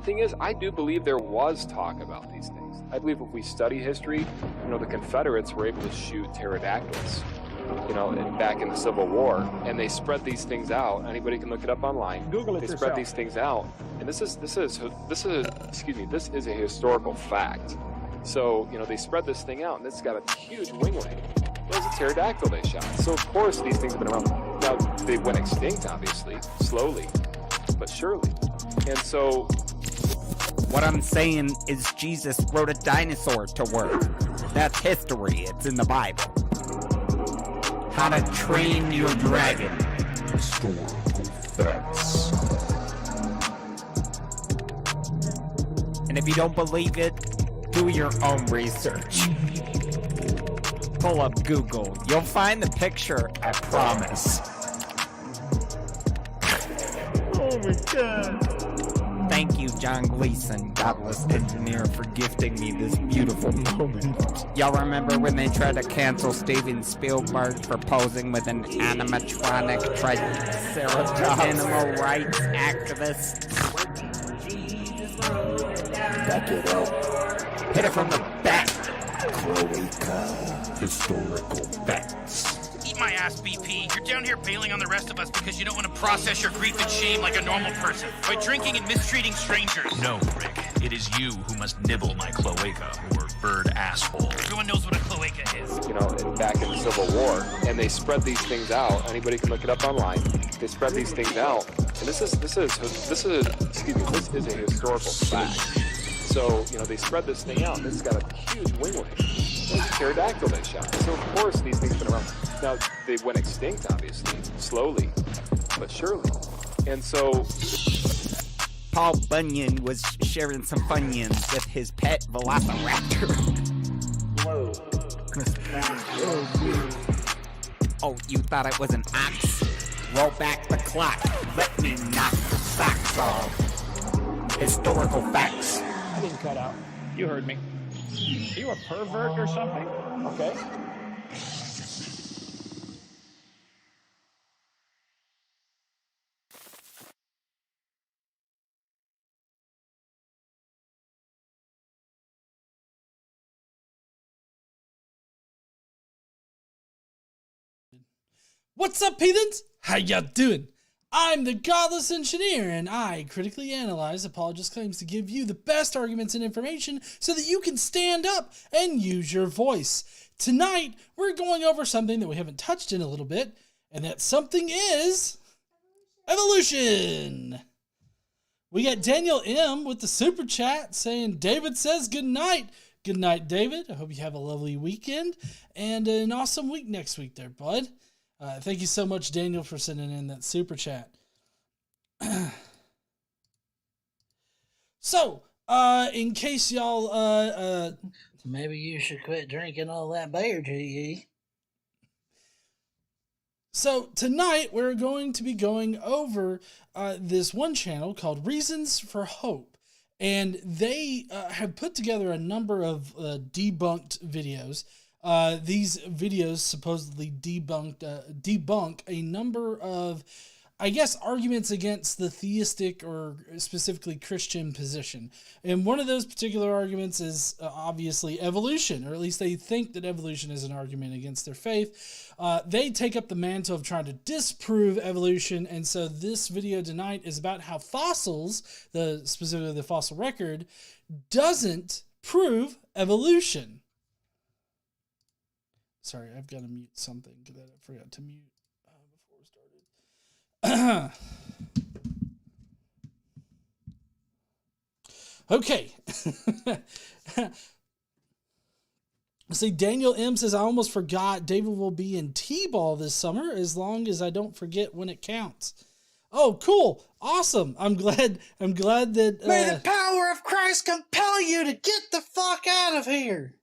thing is, I do believe there was talk about these things. I believe if we study history, the Confederates were able to shoot pterodactyls, back in the Civil War, and they spread these things out. Anybody can look it up online. Google it They yourself. spread these things out, and this is a historical fact. So, they spread this thing out, and it's got a huge winglet. It was a pterodactyl they shot. So, of course, these things have been around. Now, they went extinct, obviously, slowly, but surely. And so... What I'm saying is Jesus wrote a dinosaur to work. That's history. It's in the Bible. How to Train Your Dragon. Historical facts. And if you don't believe it, do your own research. Pull up Google. You'll find the picture, I promise. Oh my God. Thank you, John Gleason, Godless engineer, for gifting me this beautiful moment. Y'all remember when they tried to cancel Steven Spielberg for posing with an animatronic triceratops animal rights activist? Back it up. Hit it from the back. Cloaca. Historical facts. Eat my ass, BP. You're down here bailing on the rest of us because you don't want to process your grief and shame like a normal person by drinking and mistreating strangers. No, Rick. It is you who must nibble my cloaca, or bird asshole. Everyone knows what a cloaca is. back in the Civil War, and they spread these things out. Anybody can look it up online. They spread these things out, and this is a historical fact. So, they spread this thing out, and it's got a huge winglet. It's a pterodactyl they shot. So, of course, these things have been around. Now, they went extinct, obviously, slowly, but surely. And so... Paul Bunyan was sharing some Funyuns with his pet velociraptor. Whoa. Oh, you thought it was an ox? Roll back the clock. Let me knock the socks off. Historical facts. I didn't cut out. You heard me. Are you a pervert or something? Okay. What's up, heathens? How ya doing? I'm the Godless Engineer, and I critically analyze apologist claims to give you the best arguments and information so that you can stand up and use your voice. Tonight, we're going over something that we haven't touched in a little bit, and that something is... evolution! We got Daniel M. with the super chat saying, David says good night. Good night, David. I hope you have a lovely weekend and an awesome week next week there, bud. Thank you so much, Daniel, for sending in that super chat. So, in case y'all... Maybe you should quit drinking all that beer, GE. So, tonight, we're going to be going over this one channel called Reasons for Hope. And they have put together a number of debunked videos. These videos supposedly debunk a number of, I guess, arguments against the theistic or specifically Christian position. And one of those particular arguments is obviously evolution, or at least they think that evolution is an argument against their faith. They take up the mantle of trying to disprove evolution. And so this video tonight is about how fossils, specifically the fossil record, doesn't prove evolution. Sorry, I've got to mute something that I forgot to mute before we started. Okay. See, Daniel M says, I almost forgot David will be in T-ball this summer as long as I don't forget when it counts. Oh, cool. Awesome. I'm glad that... May the power of Christ compel you to get the fuck out of here.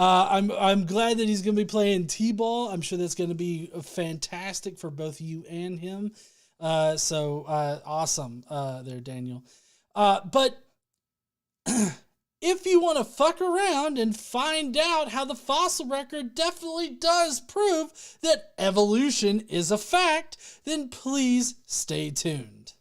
I'm glad that he's going to be playing T-ball. I'm sure that's going to be fantastic for both you and him. So awesome there, Daniel. But if you want to fuck around and find out how the fossil record definitely does prove that evolution is a fact, then please stay tuned.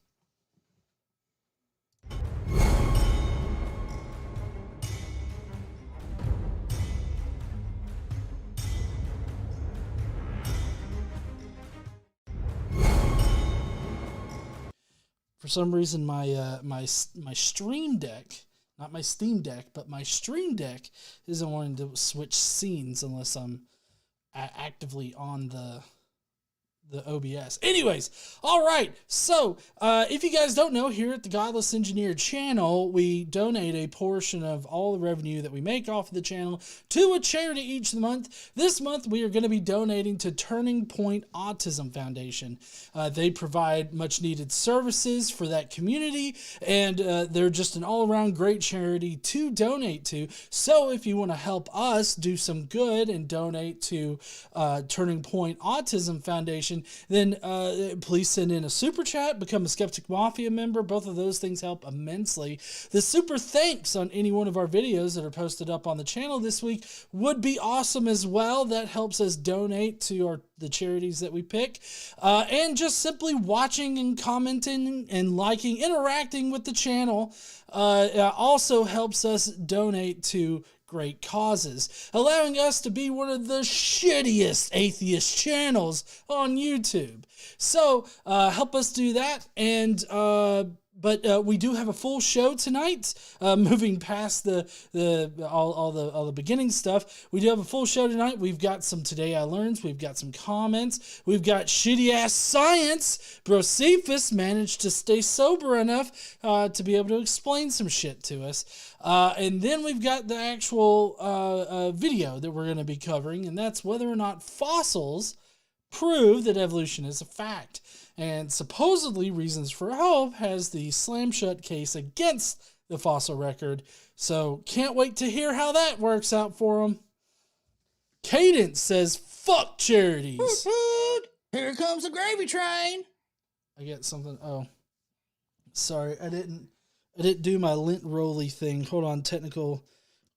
For some reason, my Stream Deck, not my Steam Deck, but my Stream Deck isn't wanting to switch scenes unless I'm actively on the OBS. Anyways, all right. So, if you guys don't know, here at the Godless Engineer channel, we donate a portion of all the revenue that we make off of the channel to a charity each month. This month, we are going to be donating to Turning Point Autism Foundation. They provide much needed services for that community, and they're just an all-around great charity to donate to. So, if you want to help us do some good and donate to Turning Point Autism Foundation, then please send in a super chat, become a Skeptic Mafia member. Both of those things help immensely. The super thanks on any one of our videos that are posted up on the channel this week would be awesome as well. That helps us donate to the charities that we pick. And just simply watching and commenting and liking, interacting with the channel also helps us donate to great causes, allowing us to be one of the shittiest atheist channels on YouTube. So help us do that. And but we do have a full show tonight. Moving past all the beginning stuff, we do have a full show tonight. We've got some Today I Learned. We've got some comments. We've got shitty ass science. Bro Cephas managed to stay sober enough to be able to explain some shit to us. And then we've got the actual video that we're going to be covering, and that's whether or not fossils prove that evolution is a fact. And supposedly Reasons for Hope has the slam shut case against the fossil record. So can't wait to hear how that works out for them. Cadence says, fuck charities. Here comes the gravy train. I get something. Oh, sorry. I didn't do my lint rolly thing. Hold on. Technical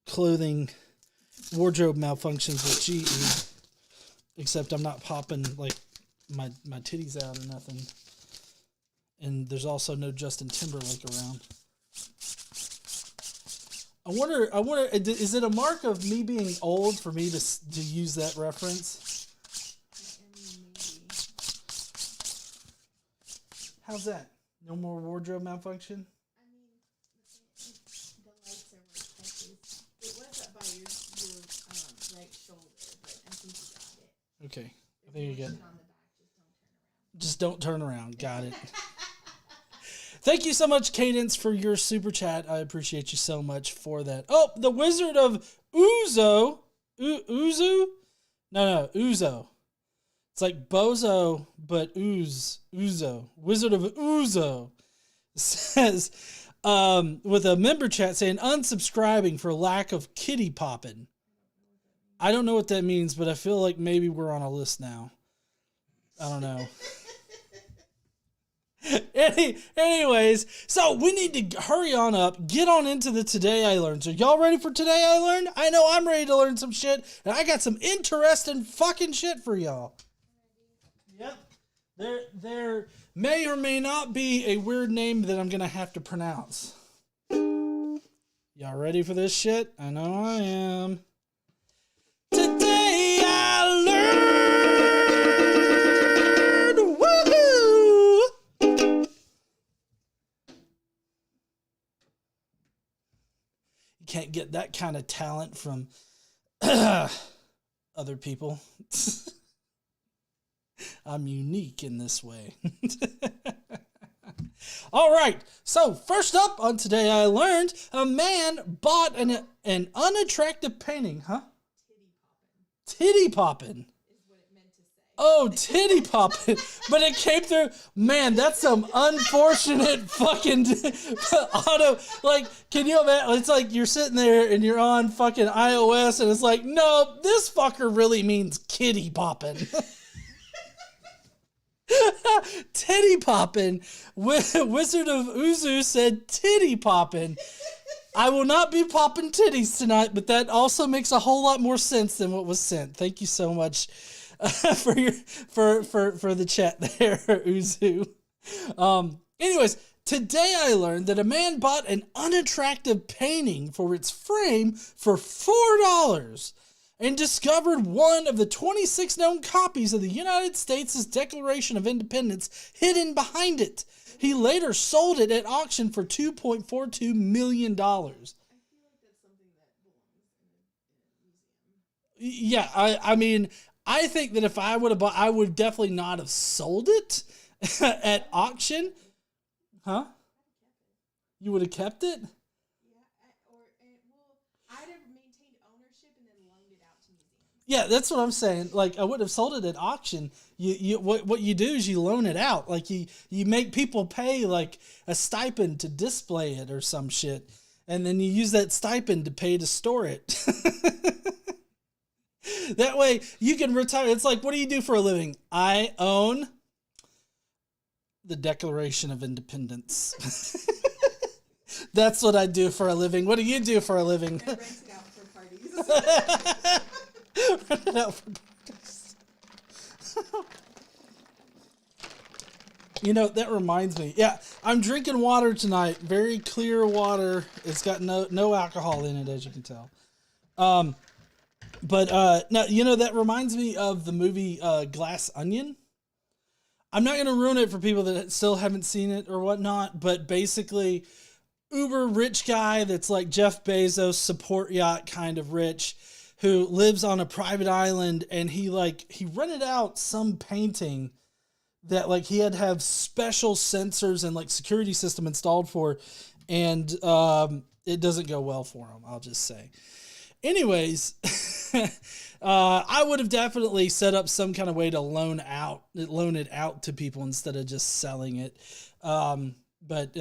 clothing wardrobe malfunctions with GE. Except I'm not popping like my titties out or nothing. And there's also no Justin Timberlake around. I wonder, is it a mark of me being old for me to use that reference? How's that? No more wardrobe malfunction? The lights are more catchy. It was up by your right shoulder, but I think you got it. Okay. I think you got it. Just don't turn around. Got it. Thank you so much, Cadence, for your super chat. I appreciate you so much for that. Oh, the Wizard of Uzo. Uzu? No, Uzo. It's like Bozo, but Uzo. Wizard of Uzo says, with a member chat saying, unsubscribing for lack of kitty popping. I don't know what that means, but I feel like maybe we're on a list now. I don't know. Anyways, so we need to hurry on up, get on into the Today I Learned. So y'all ready for Today I Learned? I know I'm ready to learn some shit, and I got some interesting fucking shit for y'all. Yep. There may or may not be a weird name that I'm going to have to pronounce. Y'all ready for this shit? I know I am. Today I learned! Woohoo! You can't get that kind of talent from other people. I'm unique in this way. All right. So first up on Today I Learned, a man bought an unattractive painting, huh? Titty poppin'. Oh, titty poppin'. But it came through. Man, that's some unfortunate fucking auto. Like, can you imagine? It's like you're sitting there and you're on fucking iOS and it's like, no, this fucker really means kitty poppin'. Titty poppin'. Wizard of Uzu said titty poppin'. I will not be popping titties tonight, but that also makes a whole lot more sense than what was sent. Thank you so much for the chat there, Uzu. Anyways, today I learned that a man bought an unattractive painting for its frame for $4. and discovered one of the 26 known copies of the United States' Declaration of Independence hidden behind it. He later sold it at auction for $2.42 million. Yeah, I mean, I think that if I would have bought, I would definitely not have sold it at auction. Huh? You would have kept it? Yeah, that's what I'm saying. Like, I wouldn't have sold it at auction. What you do is you loan it out. Like, you make people pay, like, a stipend to display it or some shit. And then you use that stipend to pay to store it. That way, you can retire. It's like, what do you do for a living? I own the Declaration of Independence. That's what I do for a living. What do you do for a living? I rent it out for parties. Rent it out for parties. You know, that reminds me. Yeah, I'm drinking water tonight. Very clear water. It's got no alcohol in it, as you can tell. But no, you know, that reminds me of the movie Glass Onion. I'm not going to ruin it for people that still haven't seen it or whatnot, but basically, uber rich guy that's like Jeff Bezos, support yacht kind of rich, who lives on a private island, and he rented out some painting that like he had to have special sensors and like security system installed for, and it doesn't go well for him, I'll just say. Anyways, I would have definitely set up some kind of way to loan it out to people instead of just selling it. But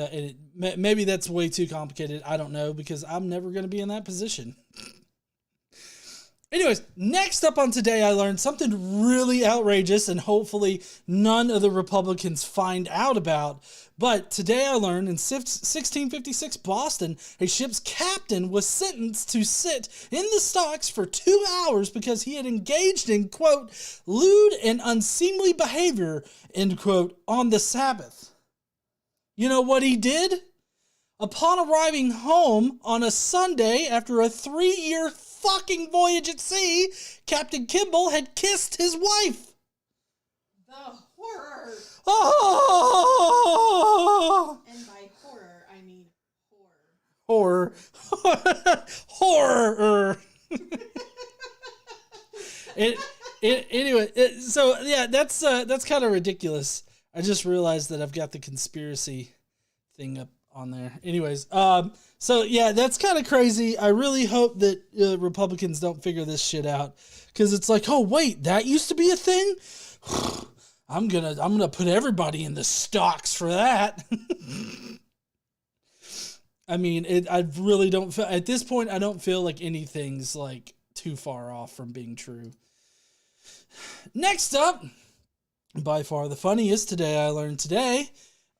maybe that's way too complicated. I don't know, because I'm never going to be in that position. Anyways, next up on Today I Learned something really outrageous, and hopefully none of the Republicans find out about. But today I learned in 1656 Boston, a ship's captain was sentenced to sit in the stocks for 2 hours because he had engaged in, quote, lewd and unseemly behavior, end quote, on the Sabbath. You know what he did? Upon arriving home on a Sunday after a 3-year fucking voyage at sea, Captain Kimball had kissed his wife. The horror. Oh! And by horror, I mean horror. Horror. Anyway, so yeah, that's kind of ridiculous. I just realized that I've got the conspiracy thing up on there. Anyways, so yeah, that's kind of crazy. I really hope that Republicans don't figure this shit out, because it's like, oh wait, that used to be a thing. I'm gonna put everybody in the stocks for that. I mean, I really don't feel, at this point, I don't feel like anything's like too far off from being true. Next up, by far the funniest Today I Learned today,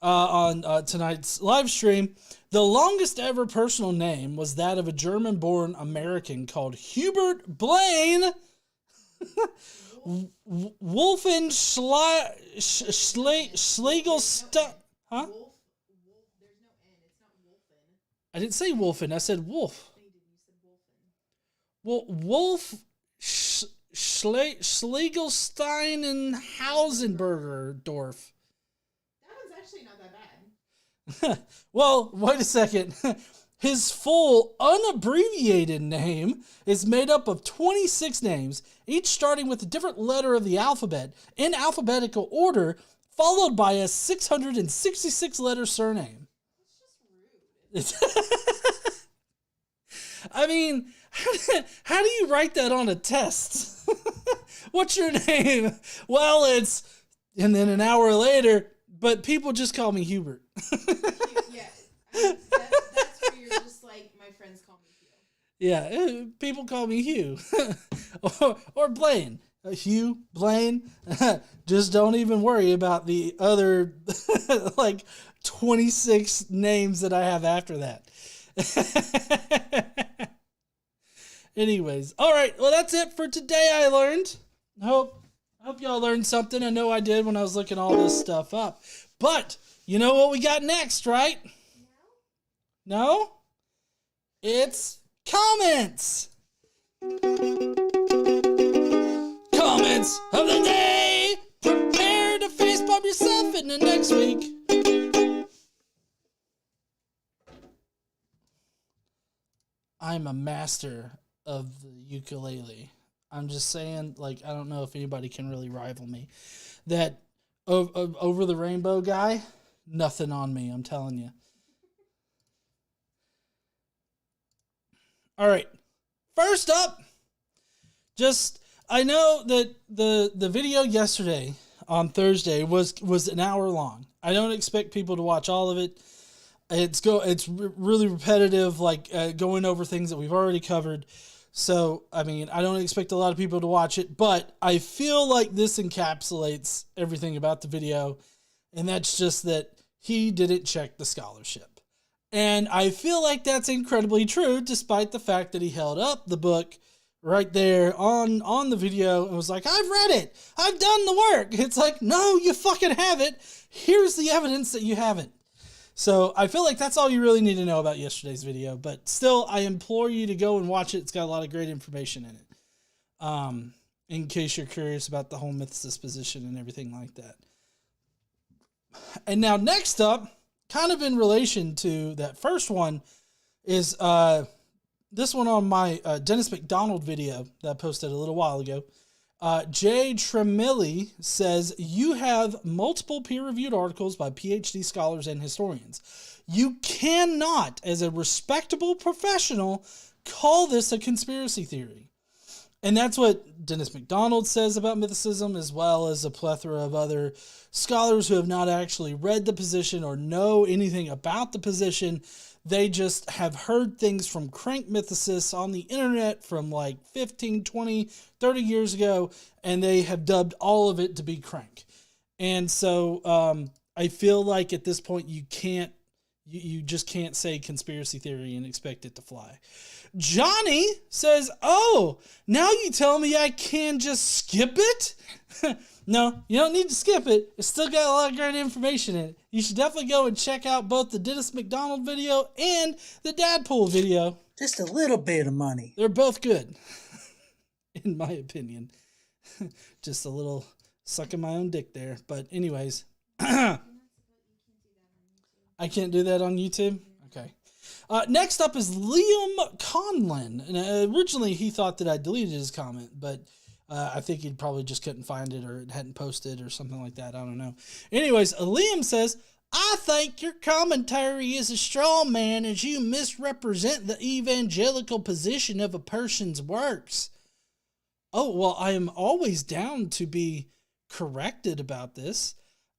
on tonight's live stream, the longest ever personal name was that of a German-born American called Hubert Blaine Wolfen Schlegelstein. Huh? There's no N. It's not Wolfen. I didn't say Wolfen. I said Wolf. Well, Wolf Schlegelstein and Hausenberger Dorf. That one's actually not that bad. Well, wait a second. His full, unabbreviated name is made up of 26 names, each starting with a different letter of the alphabet, in alphabetical order, followed by a 666-letter surname. It's just rude. I mean, how do you write that on a test? What's your name? Well, it's... And then an hour later, but people just call me Hubert. Yeah. That's where you're just like, my friends call me Hugh. Yeah, people call me Hugh. or Blaine. Hugh, Blaine. Just don't even worry about the other, like, 26 names that I have after that. Anyways, all right. Well, that's it for Today I Learned. Hope y'all learned something. I know I did when I was looking all this stuff up. But you know what we got next, right? No? It's comments. events of the day. Prepare to face bomb yourself in the next week. I'm a master of the ukulele. I'm just saying, like, I don't know if anybody can really rival me. That over the rainbow guy, nothing on me, I'm telling you. All right. First up, I know that the video yesterday on Thursday was an hour long. I don't expect people to watch all of it. It's really repetitive, like going over things that we've already covered. So, I mean, I don't expect a lot of people to watch it, but I feel like this encapsulates everything about the video, and that's just that he didn't check the scholarship. And I feel like that's incredibly true, despite the fact that he held up the book right there on the video and was like, I've read it. I've done the work. It's like, no, you fucking haven't. Here's the evidence that you haven't. So I feel like that's all you really need to know about yesterday's video. But still, I implore you to go and watch it. It's got a lot of great information in it. In case you're curious about the whole mythicist position and everything like that. And now next up, kind of in relation to that first one, is this one on my Dennis McDonald video that I posted a little while ago. Jay Tremilli says, you have multiple peer-reviewed articles by PhD scholars and historians. You cannot, as a respectable professional, call this a conspiracy theory. And that's what Dennis McDonald says about mythicism, as well as a plethora of other scholars who have not actually read the position or know anything about the position. They just have heard things from crank mythicists on the internet from like 15, 20, 30 years ago, and they have dubbed all of it to be crank. And so I feel like at this point you just can't say conspiracy theory and expect it to fly. Johnny says, oh, now you tell me I can just skip it? No, you don't need to skip it. It's still got a lot of great information in it. You should definitely go and check out both the Dennis McDonald video and the Dadpool video. Just a little bit of money. They're both good, in my opinion. Just a little sucking my own dick there. But anyways, I can't do that on YouTube? Okay. Next up is Liam Conlin. And originally he thought that I deleted his comment, but I think he probably just couldn't find it or it hadn't posted or something like that. I don't know. Anyways, Liam says, I think your commentary is a straw man as you misrepresent the evangelical position of a person's works. Oh, well, I am always down to be corrected about this.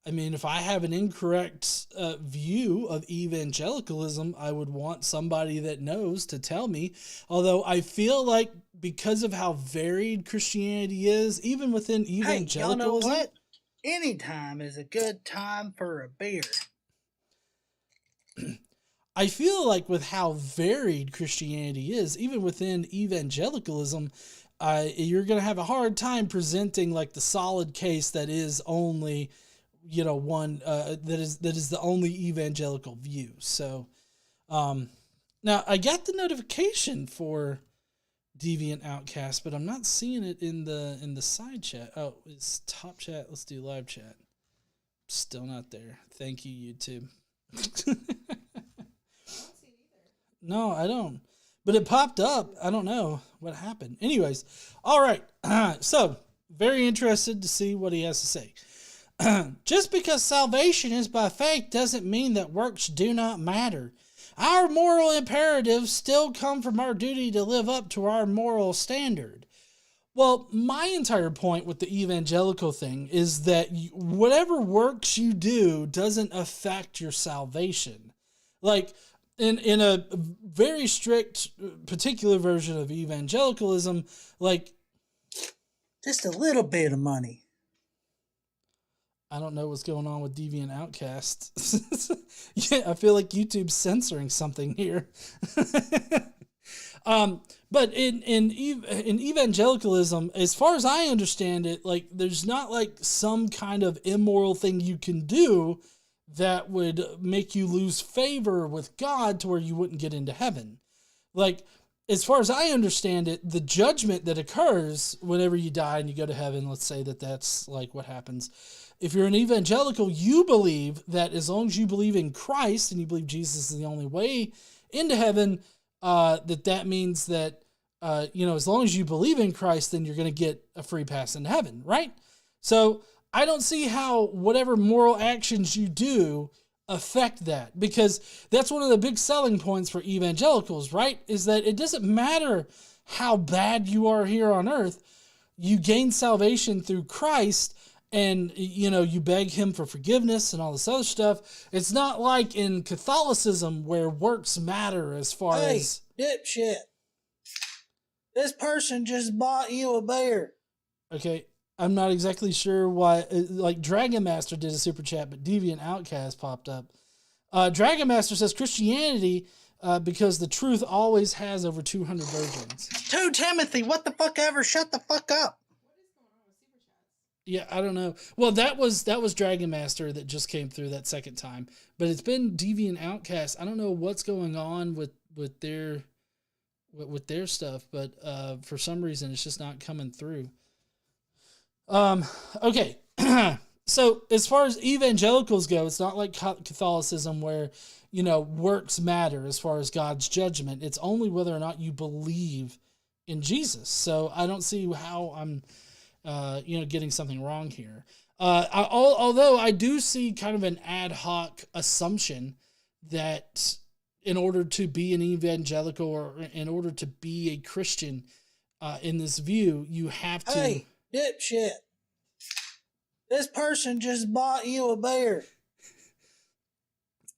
I mean, if I have an incorrect view of evangelicalism, I would want somebody that knows to tell me. Although I feel like because of how varied Christianity is, even within evangelicalism... Hey, y'all know what? Any time is a good time for a beer. I feel like with how varied Christianity is, even within evangelicalism, you're going to have a hard time presenting like the solid case that is only... one that is the only evangelical view. So now I got the notification for Deviant Outcast, but I'm not seeing it in the side chat. Oh, it's top chat. Let's do live chat. Still not there. Thank you, YouTube. No, I don't. But it popped up. I don't know what happened. Anyways, all right. So very interested to see what he has to say. Just because salvation is by faith doesn't mean that works do not matter. Our moral imperatives still come from our duty to live up to our moral standard. Well, my entire point with the evangelical thing is that whatever works you do doesn't affect your salvation. Like, in a very strict, particular version of evangelicalism, like... Just a little bit of money. I don't know what's going on with Deviant Outcast. Yeah, I feel like YouTube's censoring something here. But in evangelicalism, as far as I understand it, like there's not like some kind of immoral thing you can do that would make you lose favor with God to where you wouldn't get into heaven. Like as far as I understand it, the judgment that occurs whenever you die and you go to heaven, let's say that that's like what happens. If you're an evangelical, you believe that as long as you believe in Christ and you believe Jesus is the only way into heaven, that means that, as long as you believe in Christ, then you're going to get a free pass into heaven, right? So I don't see how whatever moral actions you do affect that, because that's one of the big selling points for evangelicals, right? Is that it doesn't matter how bad you are here on earth. You gain salvation through Christ, and you beg him for forgiveness and all this other stuff. It's not like in Catholicism where works matter as far as... dipshit. This person just bought you a bear. Okay, I'm not exactly sure why. Like, Dragon Master did a super chat, but Deviant Outcast popped up. Dragon Master says Christianity, because the truth always has over 200 virgins. 2 Timothy, what the fuck ever? Shut the fuck up. Yeah, I don't know. Well, that was Dragon Master that just came through that second time, but it's been Deviant Outcast. I don't know what's going on with their stuff, but for some reason it's just not coming through. Okay. So as far as evangelicals go, it's not like Catholicism where, works matter as far as God's judgment. It's only whether or not you believe in Jesus. So I don't see how I'm, getting something wrong here. Although I do see kind of an ad hoc assumption that in order to be an evangelical or in order to be a Christian, in this view, you have to... Hey, dipshit. This person just bought you a bear.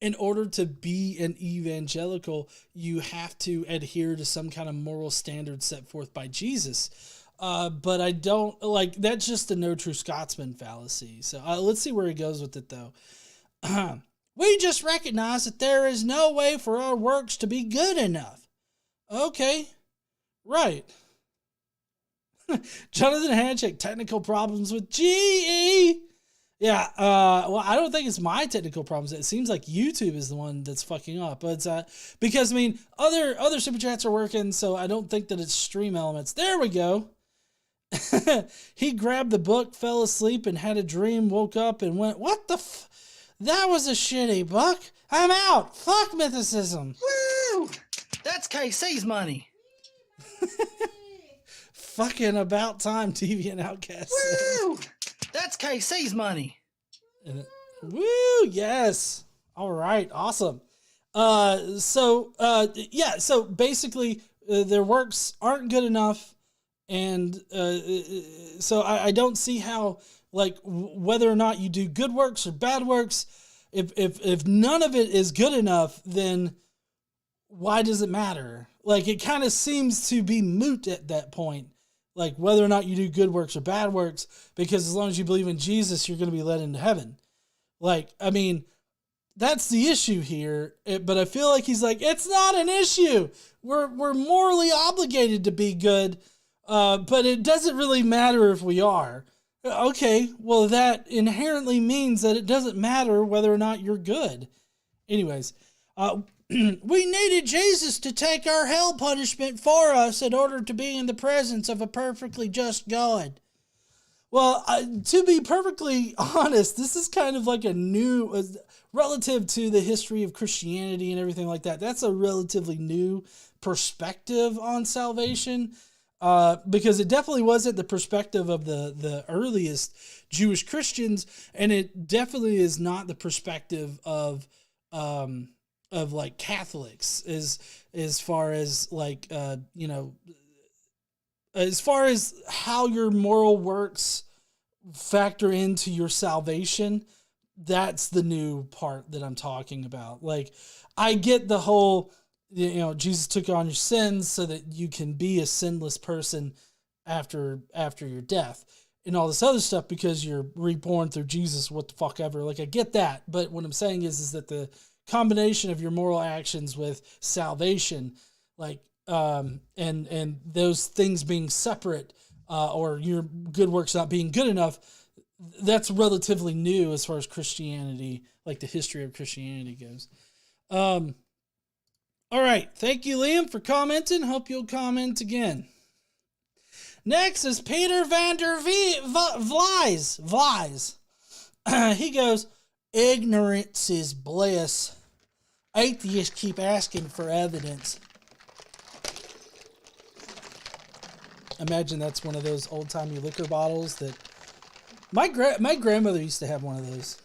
In order to be an evangelical, you have to adhere to some kind of moral standard set forth by Jesus. But I don't like, that's just the no true Scotsman fallacy. So let's see where he goes with it though. We just recognize that there is no way for our works to be good enough. Okay. Right. Jonathan Hanchek, technical problems with GE. Yeah, well, I don't think it's my technical problems. It seems like YouTube is the one that's fucking up. But because, other super chats are working, so I don't think that it's stream elements. There we go. He grabbed the book, fell asleep, and had a dream, woke up, and went, what the that was a shitty book. I'm out. Fuck mythicism. Woo! That's KC's money. Fucking about time, TV and Outcast. Woo! That's KC's money. Woo! Yes. All right. Awesome. So basically, their works aren't good enough, and so I don't see how, like, whether or not you do good works or bad works, if none of it is good enough, then why does it matter? Like, it kind of seems to be moot at that point. Like, whether or not you do good works or bad works, because as long as you believe in Jesus, you're going to be led into heaven. Like, that's the issue here. But I feel like he's like, it's not an issue. We're morally obligated to be good, but it doesn't really matter if we are. Okay, well, that inherently means that it doesn't matter whether or not you're good. Anyways, we needed Jesus to take our hell punishment for us in order to be in the presence of a perfectly just God. Well, to be perfectly honest, this is kind of like a new, relative to the history of Christianity and everything like that, that's a relatively new perspective on salvation, because it definitely wasn't the perspective of the earliest Jewish Christians, and it definitely is not the perspective of like Catholics, as far as like, as far as how your moral works factor into your salvation. That's the new part that I'm talking about. Like, I get the whole, Jesus took on your sins so that you can be a sinless person after your death and all this other stuff because you're reborn through Jesus, what the fuck ever. Like, I get that. But what I'm saying is that the combination of your moral actions with salvation, like, and those things being separate, or your good works not being good enough, that's relatively new as far as Christianity, like the history of Christianity goes. All right. Thank you, Liam, for commenting. Hope you'll comment again. Next is Peter Vander Vlies. He goes, ignorance is bliss. Atheists keep asking for evidence. Imagine that's one of those old-timey liquor bottles that... My grandmother used to have one of those.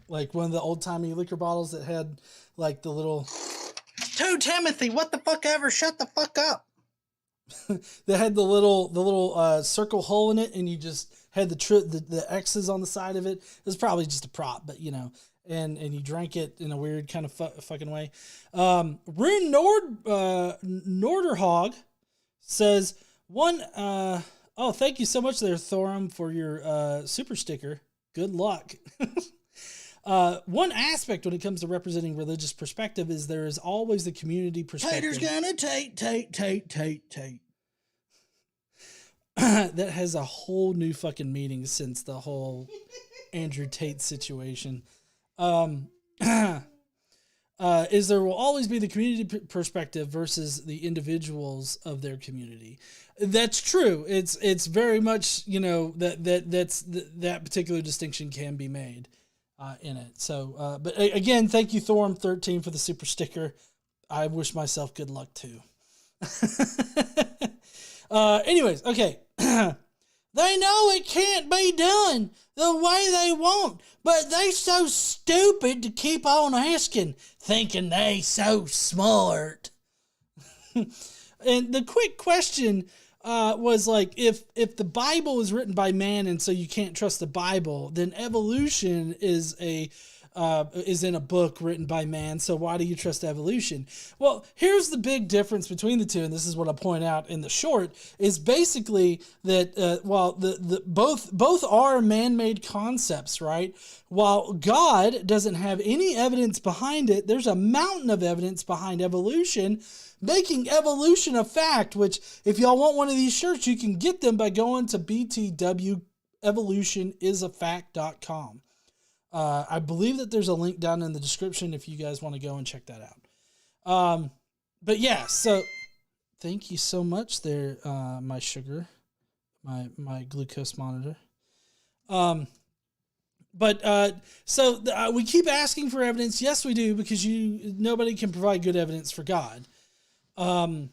Like one of the old-timey liquor bottles that had like the little... 2 Timothy, what the fuck ever, shut the fuck up. That had the little circle hole in it, and you just had the X's on the side of it. It was probably just a prop, but you know, and you drank it in a weird kind of fucking way. Rune Norderhog says oh, thank you so much there, Thorum, for your super sticker. Good luck. One aspect when it comes to representing religious perspective is there is always the community perspective. Tater's gonna Tate. That has a whole new fucking meaning since the whole Andrew Tate situation. Is there will always be the community perspective versus the individuals of their community. That's true. It's very much, you know, that particular distinction can be made in it. So, but again, thank you, Thorm13, for the super sticker. I wish myself good luck too. Anyways, okay. They know it can't be done the way they want, but they so stupid to keep on asking, thinking they so smart. And the quick question was like, if the Bible is written by man and so you can't trust the Bible, then evolution is in a book written by man, so why do you trust evolution? Well, here's the big difference between the two, and this is what I point out in the short, is basically that while both are man-made concepts, right? While God doesn't have any evidence behind it, there's a mountain of evidence behind evolution, making evolution a fact, which if y'all want one of these shirts, you can get them by going to btwevolutionisAfact.com. I believe that there's a link down in the description if you guys want to go and check that out. But yeah, so thank you so much there, my sugar, my glucose monitor. We keep asking for evidence. Yes, we do, because nobody can provide good evidence for God. I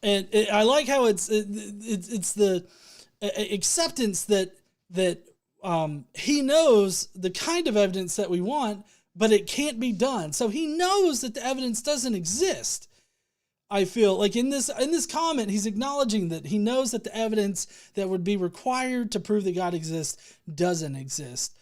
like how it's the acceptance that he knows the kind of evidence that we want, but it can't be done. So he knows that the evidence doesn't exist. I feel like in this comment, he's acknowledging that he knows that the evidence that would be required to prove that God exists doesn't exist.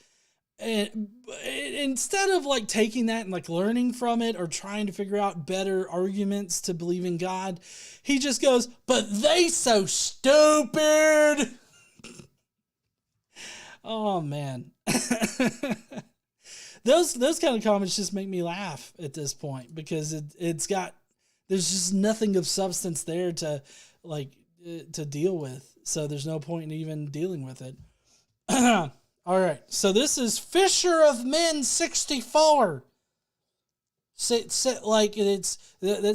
And instead of like taking that and like learning from it or trying to figure out better arguments to believe in God, he just goes, but they so stupid. Oh man. Those kind of comments just make me laugh at this point, because there's just nothing of substance there to deal with. So there's no point in even dealing with it. All right. So this is Fisher of Men 64. That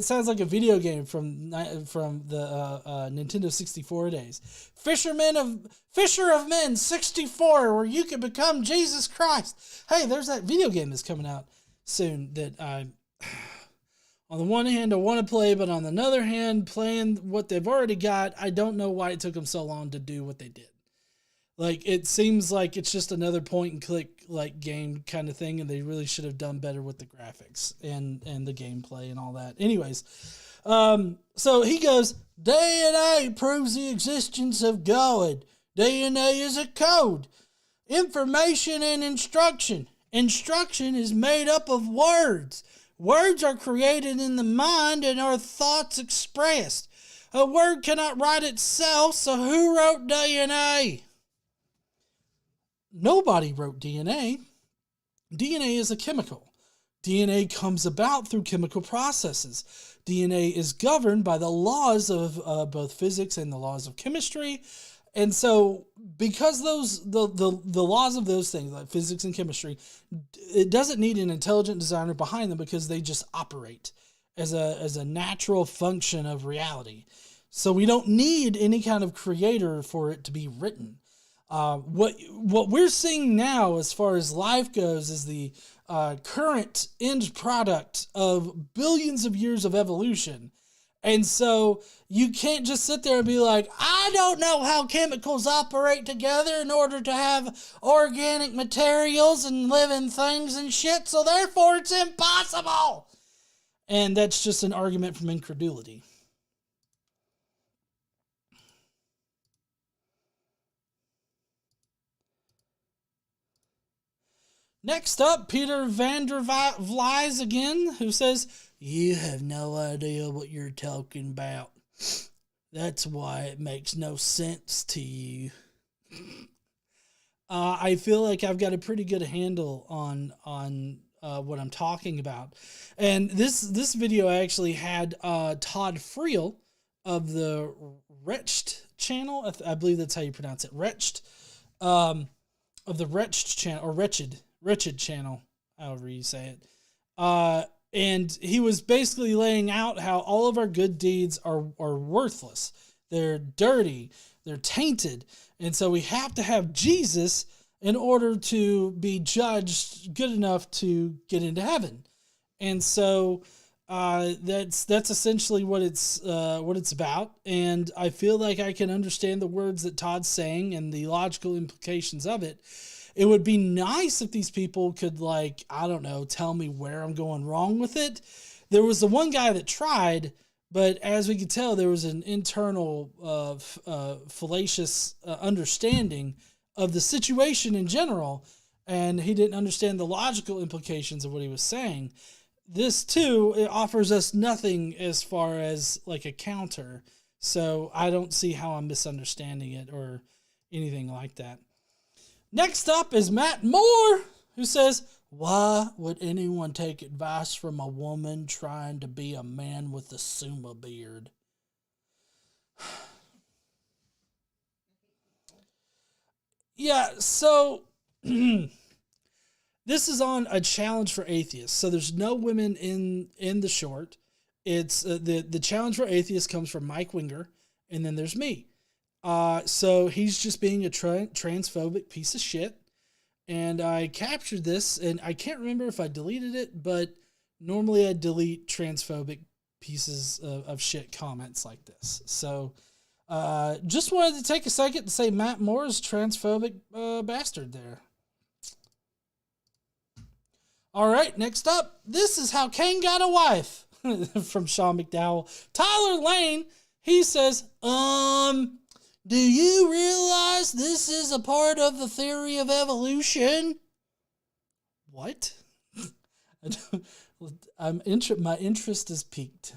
sounds like a video game from the Nintendo 64 days. Fisher of Men 64, where you can become Jesus Christ. Hey, there's that video game that's coming out soon that I, on the one hand, I want to play, but on the other hand, playing what they've already got, I don't know why it took them so long to do what they did. Like, it seems like it's just another point and click like game kind of thing, and they really should have done better with the graphics and the gameplay and all that. Anyways, so he goes, DNA proves the existence of God. DNA is a code, information, and instruction. Instruction is made up of words. Words are created in the mind and are thoughts expressed. A word cannot write itself, so who wrote DNA? Nobody wrote DNA. DNA is a chemical. DNA comes about through chemical processes. DNA is governed by the laws of both physics and the laws of chemistry. And so because the laws of those things, like physics and chemistry, it doesn't need an intelligent designer behind them, because they just operate. as a natural function of reality. So we don't need any kind of creator for it to be written. What we're seeing now, as far as life goes, is the current end product of billions of years of evolution. And so you can't just sit there and be like, I don't know how chemicals operate together in order to have organic materials and living things and shit, so therefore it's impossible. And that's just an argument from incredulity. Next up, Peter van der Vlies again, who says, you have no idea what you're talking about. That's why it makes no sense to you. I feel like I've got a pretty good handle on what I'm talking about. And this video actually had Todd Friel of the Wretched channel. I believe that's how you pronounce it. Wretched. Of the Wretched channel, or Wretched channel, however you say it. And he was basically laying out how all of our good deeds are worthless. They're dirty. They're tainted. And so we have to have Jesus in order to be judged good enough to get into heaven. And so that's essentially what it's about. And I feel like I can understand the words that Todd's saying and the logical implications of it. It would be nice if these people could, like, I don't know, tell me where I'm going wrong with it. There was the one guy that tried, but as we could tell, there was an internal fallacious understanding of the situation in general, and he didn't understand the logical implications of what he was saying. This, too, it offers us nothing as far as, like, a counter, so I don't see how I'm misunderstanding it or anything like that. Next up is Matt Moore, who says, why would anyone take advice from a woman trying to be a man with a Suma beard? Yeah, so this is on a challenge for atheists. So there's no women in the short. It's the challenge for atheists comes from Mike Winger, and then there's me. So he's just being a transphobic piece of shit. And I captured this, and I can't remember if I deleted it, but normally I delete transphobic pieces of shit comments like this. So just wanted to take a second to say Matt Moore is transphobic bastard there. All right, next up, this is how Cain got a wife from Sean McDowell. Tyler Lane, he says, do you realize this is a part of the theory of evolution? What? My interest is piqued.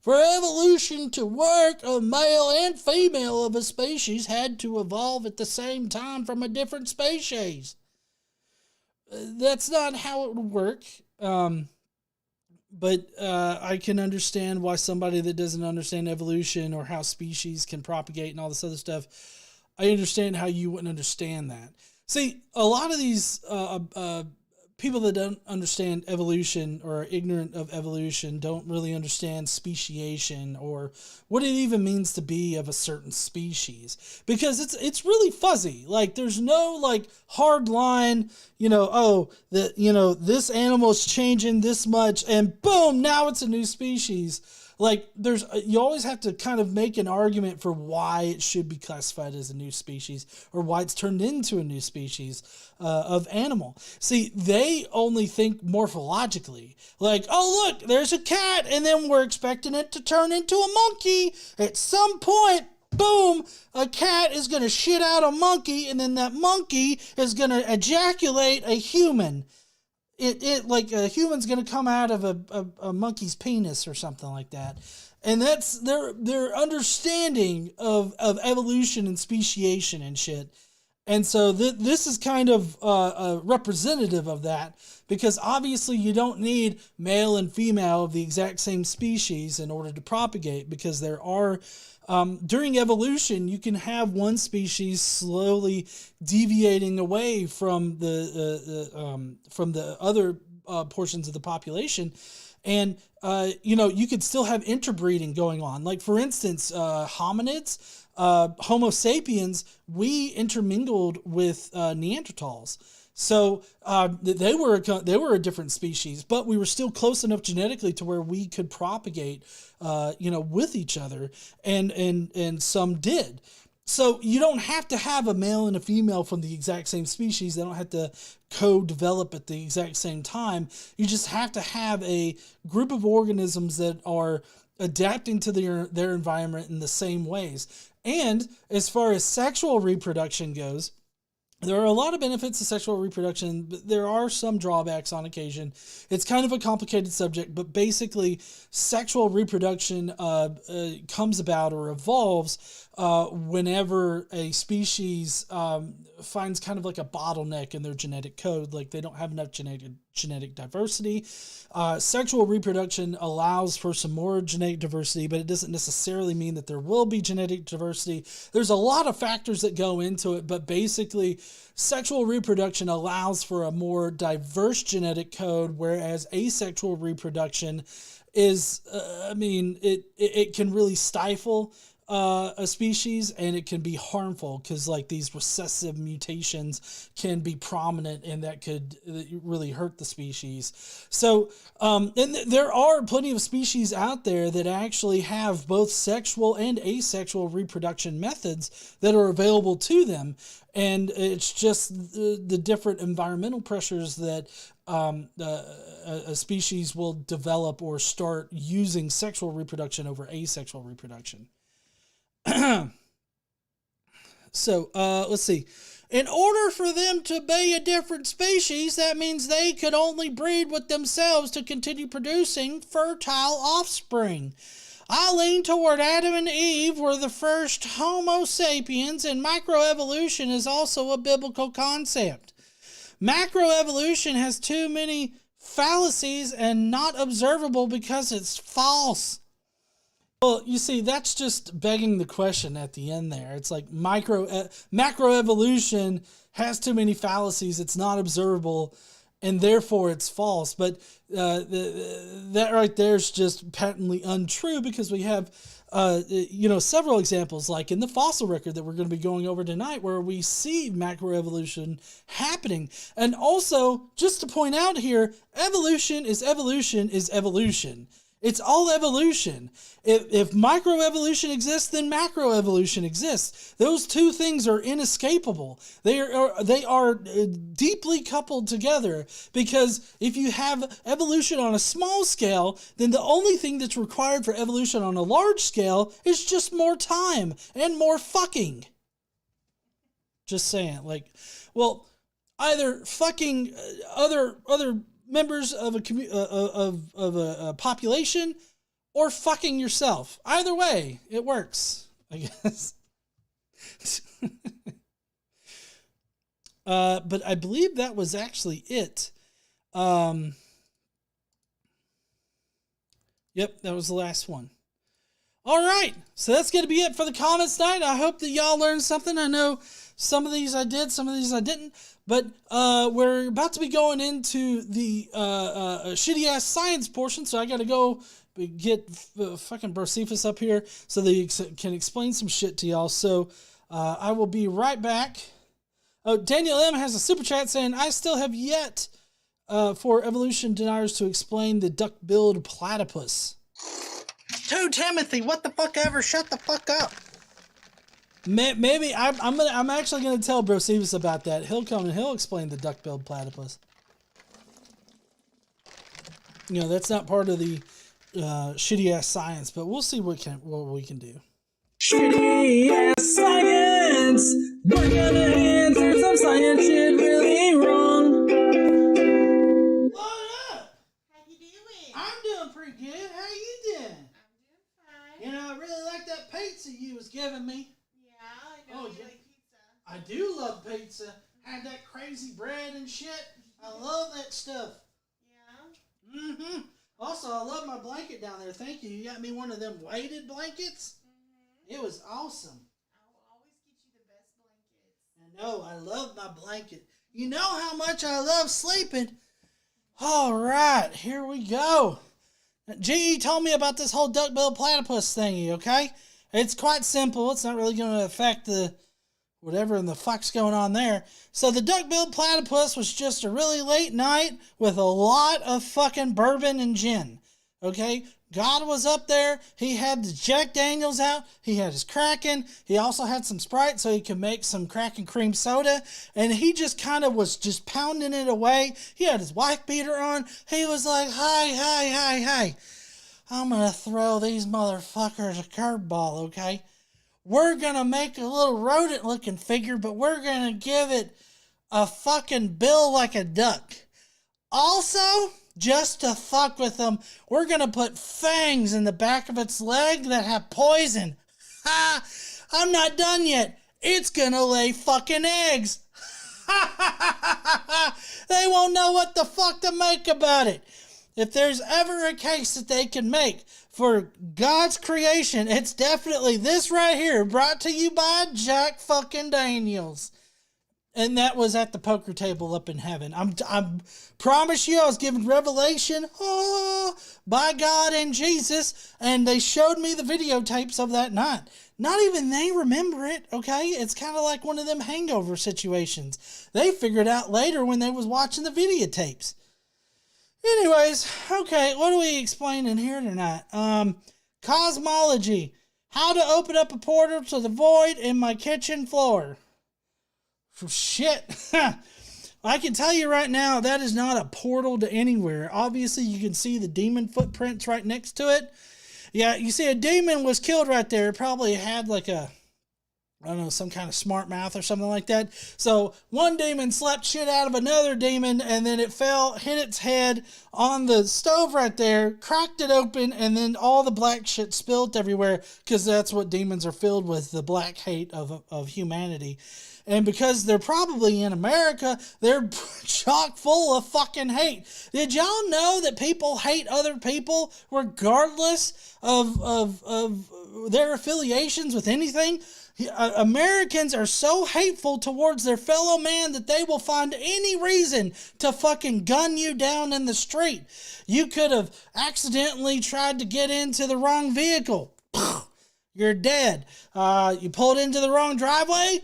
For evolution to work, a male and female of a species had to evolve at the same time from a different species. That's not how it would work. But I can understand why somebody that doesn't understand evolution or how species can propagate and all this other stuff, I understand how you wouldn't understand that. See, a lot of these people that don't understand evolution or are ignorant of evolution don't really understand speciation or what it even means to be of a certain species, because it's really fuzzy. Like, there's no like hard line, this animal's changing this much and boom, now it's a new species. Like, you always have to kind of make an argument for why it should be classified as a new species or why it's turned into a new species of animal. See, they only think morphologically. Like, oh, look, there's a cat, and then we're expecting it to turn into a monkey. At some point, boom, a cat is going to shit out a monkey, and then that monkey is going to ejaculate a human. It like a human's gonna come out of a monkey's penis or something like that, and that's their understanding of evolution and speciation and shit. And so this is kind of representative of that, because obviously you don't need male and female of the exact same species in order to propagate, because there are during evolution you can have one species slowly deviating away from the other portions of the population, And, you could still have interbreeding going on. Like, for instance, hominids, Homo sapiens, we intermingled with Neanderthals. So they were a different species, but we were still close enough genetically to where we could propagate, with each other, and some did. So you don't have to have a male and a female from the exact same species. They don't have to co-develop at the exact same time. You just have to have a group of organisms that are adapting to their environment in the same ways. And as far as sexual reproduction goes, there are a lot of benefits to sexual reproduction, but there are some drawbacks on occasion. It's kind of a complicated subject, but basically sexual reproduction comes about or evolves whenever a species finds kind of like a bottleneck in their genetic code, like they don't have enough genetic diversity. Sexual reproduction allows for some more genetic diversity, but it doesn't necessarily mean that there will be genetic diversity. There's a lot of factors that go into it, but basically sexual reproduction allows for a more diverse genetic code, whereas asexual reproduction is, it can really stifle a species, and it can be harmful because like these recessive mutations can be prominent, and that could really hurt the species. So and there are plenty of species out there that actually have both sexual and asexual reproduction methods that are available to them, and it's just the different environmental pressures that a species will develop or start using sexual reproduction over asexual reproduction. So, let's see. In order for them to be a different species, that means they could only breed with themselves to continue producing fertile offspring. I lean toward Adam and Eve were the first Homo sapiens, and microevolution is also a biblical concept. Macroevolution has too many fallacies and not observable because it's false. Well, you see, that's just begging the question at the end there. It's like macroevolution has too many fallacies, it's not observable, and therefore it's false. But that right there is just patently untrue, because we have several examples, like in the fossil record that we're going to be going over tonight, where we see macroevolution happening. And also, just to point out here, evolution is evolution is evolution. It's all evolution. If microevolution exists, then macroevolution exists. Those two things are inescapable. They are deeply coupled together, because if you have evolution on a small scale, then the only thing that's required for evolution on a large scale is just more time and more fucking. Just saying, either fucking other members of a population, or fucking yourself. Either way, it works, I guess. But I believe that was actually it. Yep, that was the last one. All right, so that's going to be it for the comments tonight. I hope that y'all learned something. I know some of these I did, some of these I didn't. But we're about to be going into the shitty-ass science portion, so I got to go get fucking Brocephus up here so that he can explain some shit to y'all. So I will be right back. Oh, Daniel M. has a super chat saying, I still have yet for evolution deniers to explain the duck-billed platypus. To Timothy, what the fuck ever, shut the fuck up. Maybe I'm actually gonna tell Brocephus about that. He'll come and he'll explain the duck-billed platypus. That's not part of the shitty ass science, but we'll see what we can do. Shitty ass science. What gonna answer some science shit really wrong? What up? How you doing? I'm doing pretty good. How you doing? I'm doing fine. I really like that pizza you was giving me. Yeah, I know you like pizza. I do love pizza. Had that crazy bread and shit. I love that stuff. Yeah. Mm-hmm. Also, I love my blanket down there. Thank you. You got me one of them weighted blankets. Mm-hmm. It was awesome. I will always get you the best blankets. I know. I love my blanket. You know how much I love sleeping. All right, here we go. GE told me about this whole duck-billed platypus thingy, okay? It's quite simple. It's not really going to affect the whatever in the fuck's going on there. So the duck-billed platypus was just a really late night with a lot of fucking bourbon and gin, okay? God was up there. He had the Jack Daniels out. He had his Kraken. He also had some Sprite so he could make some Kraken cream soda. And he just kind of was just pounding it away. He had his wife beater on. He was like, hey, I'm going to throw these motherfuckers a curveball, okay? We're going to make a little rodent-looking figure, but we're going to give it a fucking bill like a duck. Also, just to fuck with them, we're going to put fangs in the back of its leg that have poison. Ha! I'm not done yet. It's going to lay fucking eggs. They won't know what the fuck to make about it. If there's ever a case that they can make for God's creation, it's definitely this right here, brought to you by Jack fucking Daniels. And that was at the poker table up in heaven. I promise you, I was given revelation by God and Jesus, and they showed me the videotapes of that night. Not even they remember it, okay? It's kind of like one of them hangover situations. They figured out later when they was watching the videotapes. Anyways, okay, what are we explaining here tonight? Cosmology. How to open up a portal to the void in my kitchen floor. Shit. I can tell you right now, that is not a portal to anywhere. Obviously, you can see the demon footprints right next to it. Yeah, you see a demon was killed right there. It probably had like a, I don't know, some kind of smart mouth or something like that. So one demon slapped shit out of another demon, and then it fell, hit its head on the stove right there, cracked it open, and then all the black shit spilled everywhere, because that's what demons are filled with, the black hate of humanity. And because they're probably in America, they're chock full of fucking hate. Did y'all know that people hate other people regardless of their affiliations with anything? Americans are so hateful towards their fellow man that they will find any reason to fucking gun you down in the street. You could have accidentally tried to get into the wrong vehicle. You're dead. You pulled into the wrong driveway.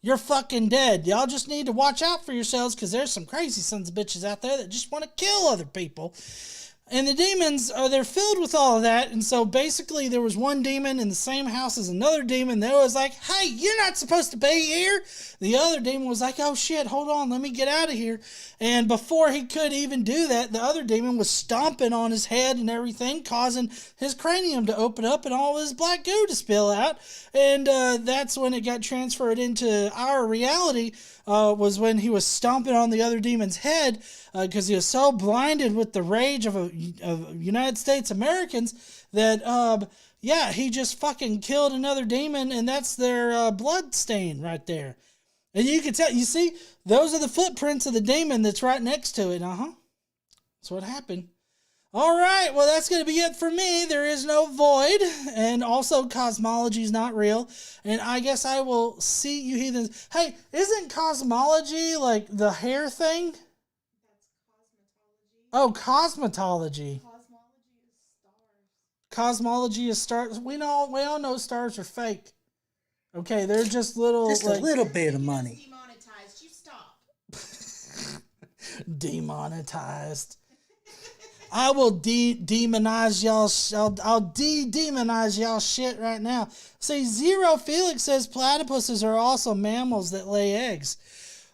You're fucking dead. Y'all just need to watch out for yourselves, because there's some crazy sons of bitches out there that just want to kill other people. And the demons, they're filled with all of that. And so basically there was one demon in the same house as another demon. They was like, hey, you're not supposed to be here. The other demon was like, oh shit, hold on, let me get out of here. And before he could even do that, the other demon was stomping on his head and everything, causing his cranium to open up and all his black goo to spill out. And that's when it got transferred into our reality, was when he was stomping on the other demon's head, because he was so blinded with the rage of United States Americans that, yeah, he just fucking killed another demon, and that's their blood stain right there. And you can tell, you see, those are the footprints of the demon that's right next to it. That's what happened. All right, well, that's going to be it for me. There is no void, and also cosmology is not real. And I guess I will see you heathens. Hey, isn't cosmology like the hair thing? Oh, cosmetology. Cosmology is stars. We all know stars are fake. Okay, they're just little. Just a little bit of money. Demonetized. You stop. Demonetized. I will demonize y'all. I'll demonize y'all shit right now. See, Zero Felix says platypuses are also mammals that lay eggs.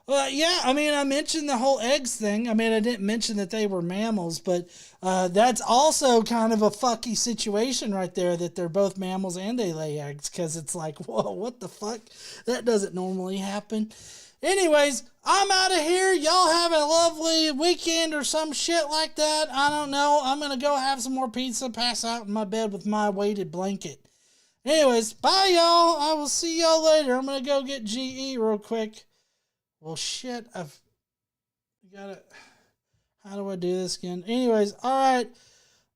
Well, yeah, I mean, I mentioned the whole eggs thing. I mean, I didn't mention that they were mammals, but that's also kind of a fucky situation right there, that they're both mammals and they lay eggs, because it's like, whoa, what the fuck? That doesn't normally happen. Anyways, I'm out of here. Y'all have a lovely weekend or some shit like that. I don't know. I'm going to go have some more pizza, pass out in my bed with my weighted blanket. Anyways, bye, y'all. I will see y'all later. I'm going to go get GE real quick. Well, shit, I've got it. How do I do this again? Anyways, all right.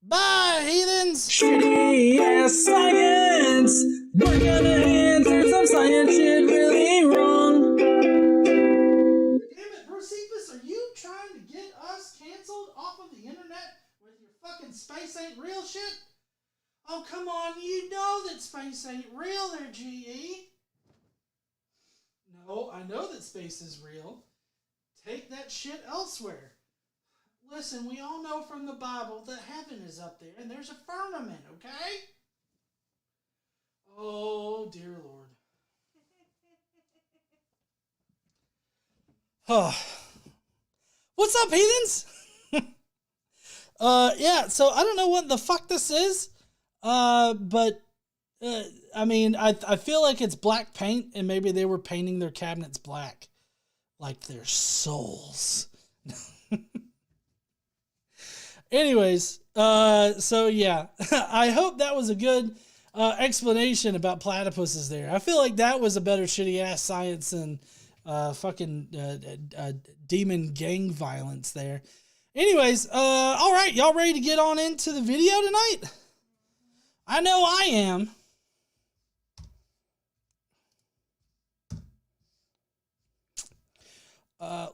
Bye, heathens. Shitty ass science. We're gonna answer some science shit really wrong. Damn it, Bro Cephas, are you trying to get us canceled off of the internet with your fucking fucking space ain't real shit? Oh, come on, you know that space ain't real there, GE. No, I know that space is real. Take that shit elsewhere. Listen, we all know from the Bible that heaven is up there and there's a firmament, okay? Oh, dear Lord. What's up, heathens? Yeah, so I don't know what the fuck this is, but I mean, I feel like it's black paint, and maybe they were painting their cabinets black, like their souls. Anyways, so yeah, I hope that was a good explanation about platypuses there. I feel like that was a better shitty ass science than fucking demon gang violence there. Anyways, all right, y'all ready to get on into the video tonight? I know I am.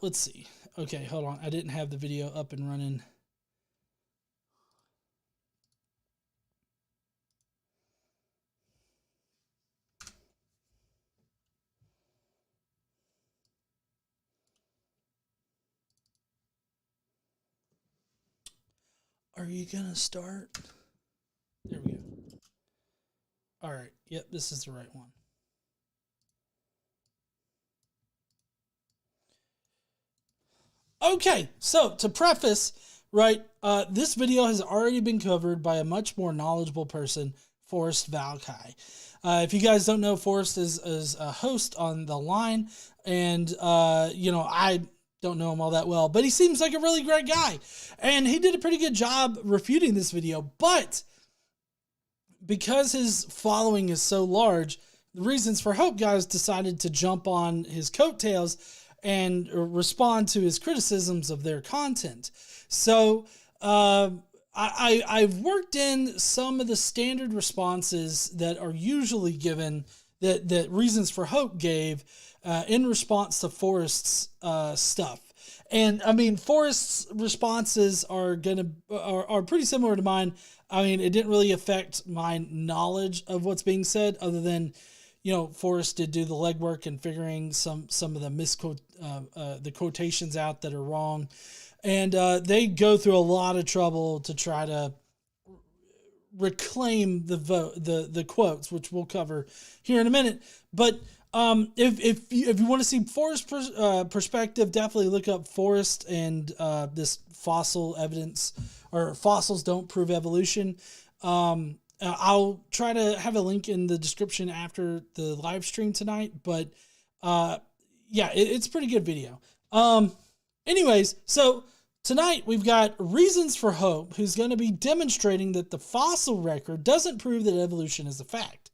Let's see. Okay, hold on. I didn't have the video up and running. Are you gonna start? There we go. All right. Yep, this is the right one. Okay, so to preface, right, this video has already been covered by a much more knowledgeable person, Forrest Valkai. If you guys don't know, Forrest is a host on The Line, and, you know, I don't know him all that well, but he seems like a really great guy. And he did a pretty good job refuting this video, but because his following is so large, the Reasons for Hope guys decided to jump on his coattails and respond to his criticisms of their content. So I've worked in some of the standard responses that are usually given, that Reasons for Hope gave in response to Forrest's stuff. And I mean, Forrest's responses are pretty similar to mine. I mean, it didn't really affect my knowledge of what's being said, other than, you know, Forrest did do the legwork and figuring some of the the quotations out that are wrong, and they go through a lot of trouble to try to reclaim the quotes, which we'll cover here in a minute. But if you want to see Forrest's perspective, definitely look up Forrest and this fossil evidence, or fossils don't prove evolution. I'll try to have a link in the description after the live stream tonight, but yeah, it's a pretty good video. Anyways, so tonight we've got Reasons for Hope, who's going to be demonstrating that the fossil record doesn't prove that evolution is a fact.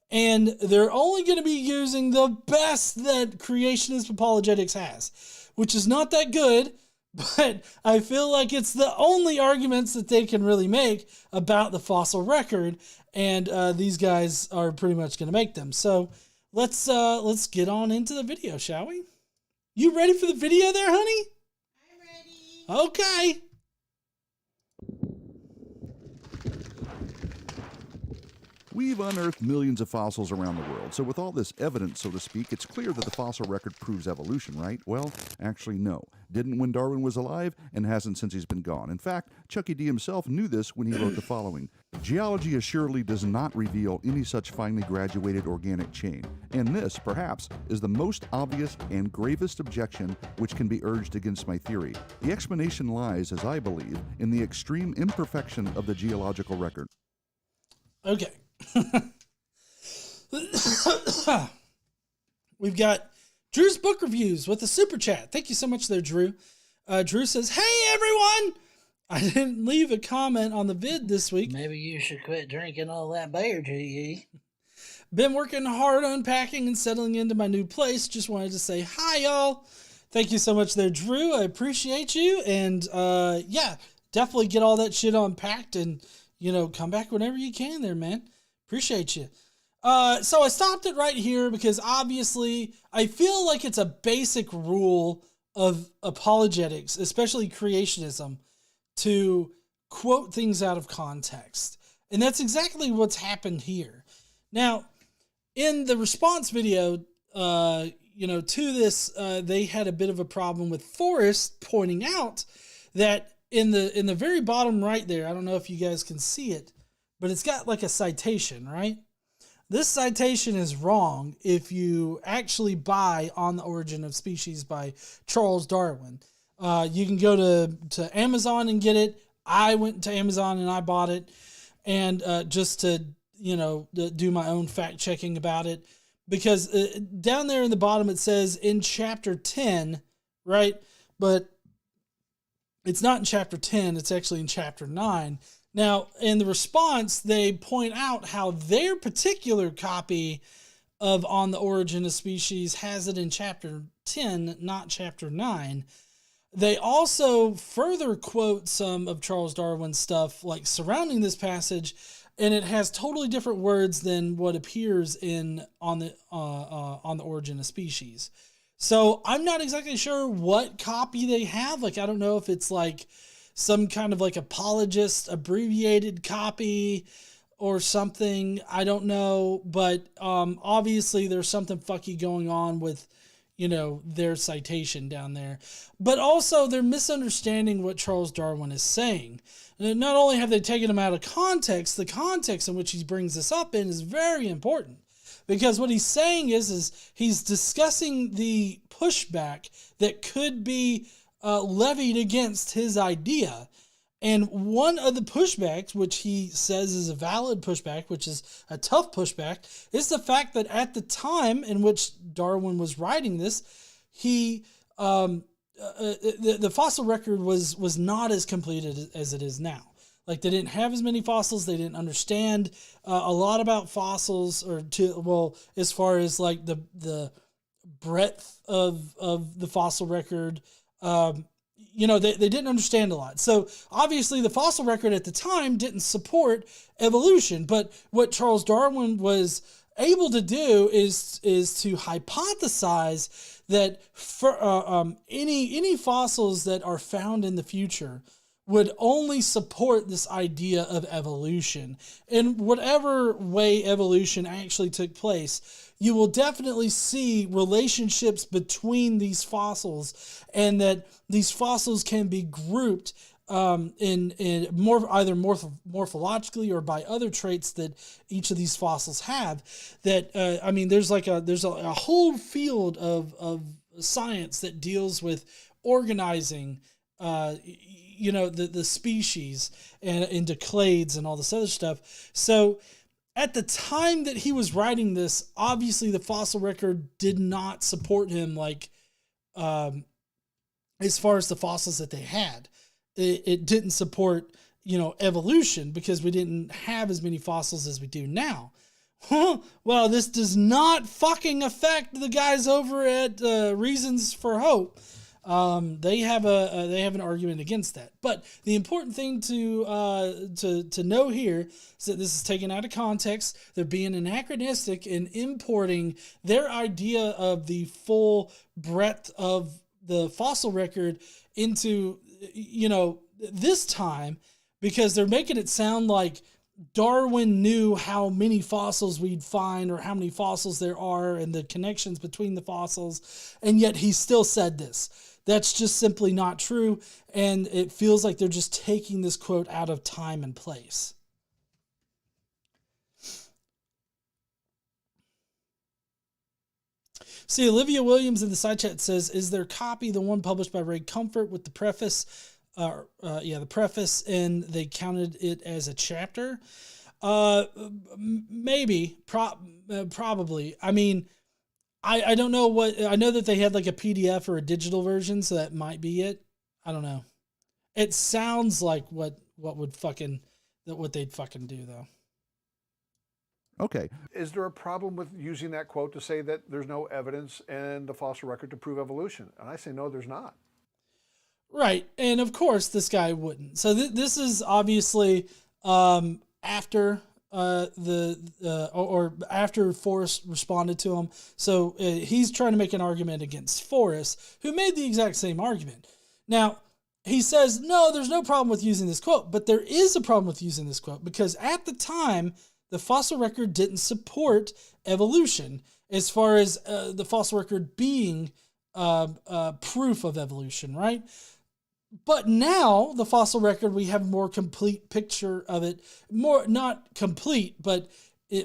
And they're only going to be using the best that creationist apologetics has, which is not that good, but I feel like it's the only arguments that they can really make about the fossil record, and these guys are pretty much going to make them. So let's get on into the video, shall we? You ready for the video there, honey? I'm ready. Okay. We've unearthed millions of fossils around the world, so with all this evidence, so to speak, it's clear that the fossil record proves evolution, right? Well, actually, no. Didn't when Darwin was alive, and hasn't since he's been gone. In fact, Chucky D himself knew this when he wrote the following: "Geology assuredly does not reveal any such finely graduated organic chain, and this, perhaps, is the most obvious and gravest objection which can be urged against my theory. The explanation lies, as I believe, in the extreme imperfection of the geological record." Okay. We've got Drew's book reviews with a super chat. Thank you so much there, Drew. Drew says, "Hey everyone! I didn't leave a comment on the vid this week. Maybe you should quit drinking all that beer, GE. Been working hard unpacking and settling into my new place. Just wanted to say hi, y'all." Thank you so much there, Drew. I appreciate you. And yeah, definitely get all that shit unpacked and, you know, come back whenever you can there, man. Appreciate you. So I stopped it right here because obviously I feel like it's a basic rule of apologetics, especially creationism, to quote things out of context. And that's exactly what's happened here. Now, in the response video, to this, they had a bit of a problem with Forrest pointing out that in the very bottom right there, I don't know if you guys can see it, but it's got like a citation, right? This citation is wrong if you actually buy On the Origin of Species by Charles Darwin. You can go to Amazon and get it. I went to Amazon and I bought it, and just to do my own fact checking about it, because down there in the bottom it says in chapter 10, right? But it's not in chapter 10, it's actually in chapter 9. Now, in the response, they point out how their particular copy of On the Origin of Species has it in chapter 10, not chapter 9. They also further quote some of Charles Darwin's stuff, like surrounding this passage, and it has totally different words than what appears in On the Origin of Species. So I'm not exactly sure what copy they have. Like, I don't know if it's like some kind of like apologist abbreviated copy or something. I don't know, but obviously there's something fucky going on with, their citation down there. But also they're misunderstanding what Charles Darwin is saying. And not only have they taken him out of context, the context in which he brings this up in is very important. Because what he's saying is he's discussing the pushback that could be levied against his idea. And one of the pushbacks, which he says is a valid pushback, which is a tough pushback, is the fact that at the time in which Darwin was writing this, the fossil record was not as completed as it is now. Like, they didn't have as many fossils. They didn't understand a lot about fossils, as far as like the breadth of the fossil record. They didn't understand a lot. So obviously the fossil record at the time didn't support evolution. But what Charles Darwin was able to do is to hypothesize that for any fossils that are found in the future would only support this idea of evolution. In whatever way evolution actually took place, you will definitely see relationships between these fossils, and that these fossils can be grouped in either morphologically or by other traits that each of these fossils have. That there's a whole field of science that deals with organizing the species and into clades and all this other stuff. So at the time that he was writing this, obviously the fossil record did not support him, like, as far as the fossils that they had. It didn't support, evolution, because we didn't have as many fossils as we do now. Well, this does not fucking affect the guys over at Reasons for Hope. They have an argument against that. But the important thing to know here is that this is taken out of context. They're being anachronistic in importing their idea of the full breadth of the fossil record into this time, because they're making it sound like Darwin knew how many fossils we'd find or how many fossils there are and the connections between the fossils, and yet he still said this. That's just simply not true, and it feels like they're just taking this quote out of time and place. See, Olivia Williams in the side chat says, is their copy the one published by Ray Comfort with the preface? The preface, and they counted it as a chapter? Maybe. Probably. I mean, I don't know what... I know that they had like a PDF or a digital version, so that might be it. I don't know. It sounds like what they'd fucking do, though. Okay. Is there a problem with using that quote to say that there's no evidence in the fossil record to prove evolution? And I say no, there's not. Right, and of course this guy wouldn't. So this is obviously after after Forrest responded to him. So he's trying to make an argument against Forrest, who made the exact same argument. Now, he says, no, there's no problem with using this quote, but there is a problem with using this quote because at the time, the fossil record didn't support evolution as far as the fossil record being proof of evolution, right? But now the fossil record, we have a more complete picture of it. More not complete, but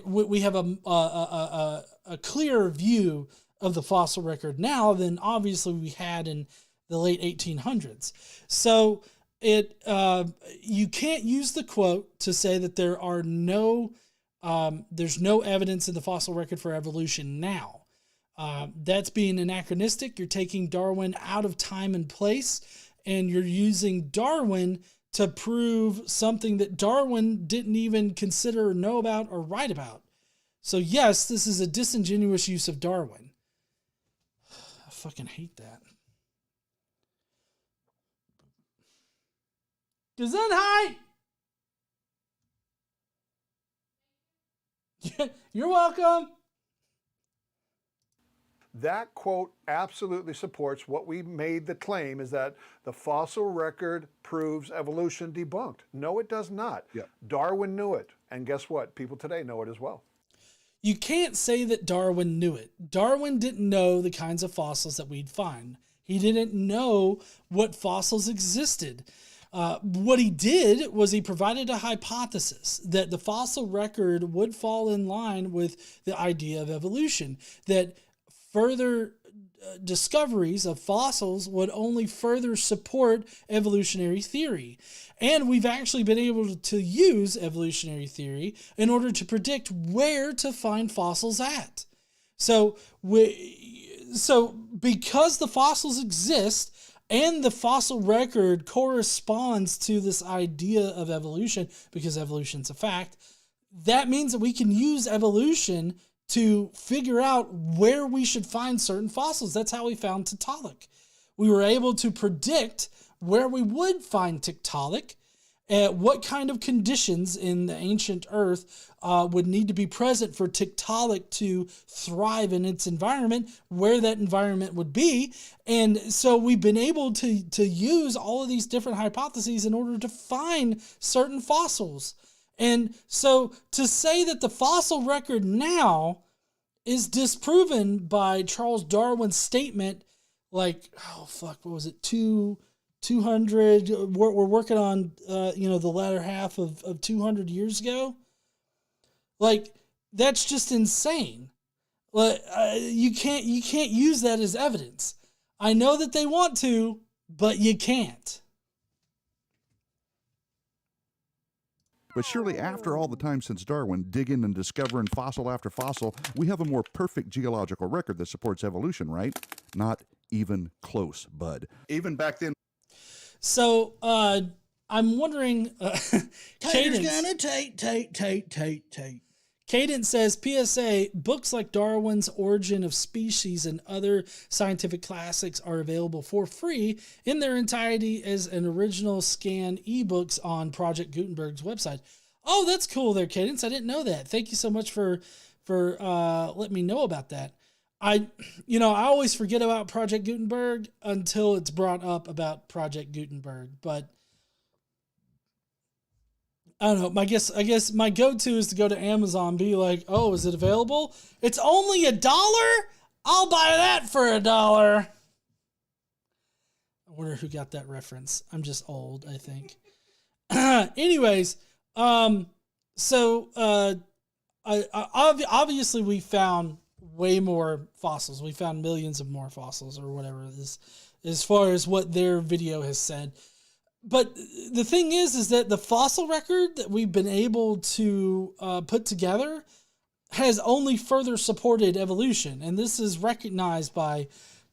we have a clearer view of the fossil record now than obviously we had in the late 1800s. So you can't use the quote to say that there's no evidence in the fossil record for evolution now. That's being anachronistic. You're taking Darwin out of time and place, and you're using Darwin to prove something that Darwin didn't even consider or know about or write about. So yes, this is a disingenuous use of Darwin. I fucking hate that. Gesundheit! You're welcome. That quote absolutely supports what we made the claim is that the fossil record proves evolution debunked. No, it does not. Yeah. Darwin knew it. And guess what? People today know it as well. You can't say that Darwin knew it. Darwin didn't know the kinds of fossils that we'd find. He didn't know what fossils existed. What he did was he provided a hypothesis that the fossil record would fall in line with the idea of evolution, that further discoveries of fossils would only further support evolutionary theory. And we've actually been able to use evolutionary theory in order to predict where to find fossils at. So because the fossils exist and the fossil record corresponds to this idea of evolution, because evolution's a fact, that means that we can use evolution to figure out where we should find certain fossils. That's how we found Tiktaalik. We were able to predict where we would find Tiktaalik, what kind of conditions in the ancient Earth would need to be present for Tiktaalik to thrive in its environment, where that environment would be. And so we've been able to use all of these different hypotheses in order to find certain fossils. And so to say that the fossil record now is disproven by Charles Darwin's statement, like, oh fuck, what was it, 200, we're working on, the latter half of 200 years ago. Like, that's just insane. Like, you can't use that as evidence. I know that they want to, but you can't. But surely after all the time since Darwin, digging and discovering fossil after fossil, we have a more perfect geological record that supports evolution, right? Not even close, bud. Even back then. So, I'm wondering, Tater's gonna take. Cadence says, PSA, books like Darwin's Origin of Species and other scientific classics are available for free in their entirety as an original scan ebooks on Project Gutenberg's website. Oh, that's cool there, Cadence. I didn't know that. Thank you so much for letting me know about that. I always forget about Project Gutenberg until it's brought up about Project Gutenberg, but I don't know. I guess my go-to is to go to Amazon and be like, oh, is it available? It's only $1? I'll buy that for $1. I wonder who got that reference. I'm just old, I think. Anyways, obviously we found way more fossils. We found millions of more fossils or whatever it is, as far as what their video has said. But the thing is that the fossil record that we've been able to put together has only further supported evolution. And this is recognized by,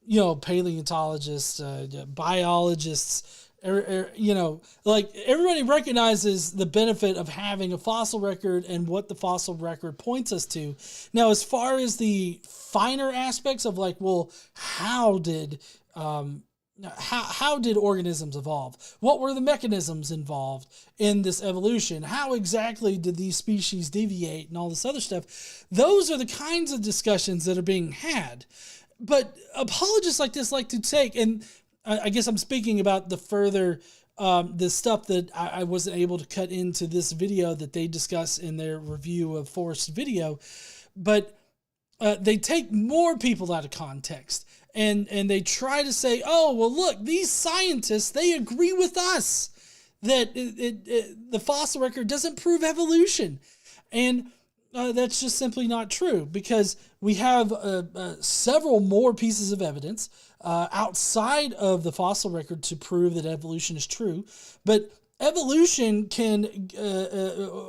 paleontologists, biologists, like everybody recognizes the benefit of having a fossil record and what the fossil record points us to. Now, as far as the finer aspects of like, well, how did organisms evolve? What were the mechanisms involved in this evolution? How exactly did these species deviate and all this other stuff? Those are the kinds of discussions that are being had. But apologists like this like to take, and I guess I'm speaking about the further, the stuff that I wasn't able to cut into this video that they discuss in their review of Forrest's video, but they take more people out of context, and they try to say, oh, well, look, these scientists, they agree with us that the fossil record doesn't prove evolution. And that's just simply not true, because we have several more pieces of evidence outside of the fossil record to prove that evolution is true. But evolution can,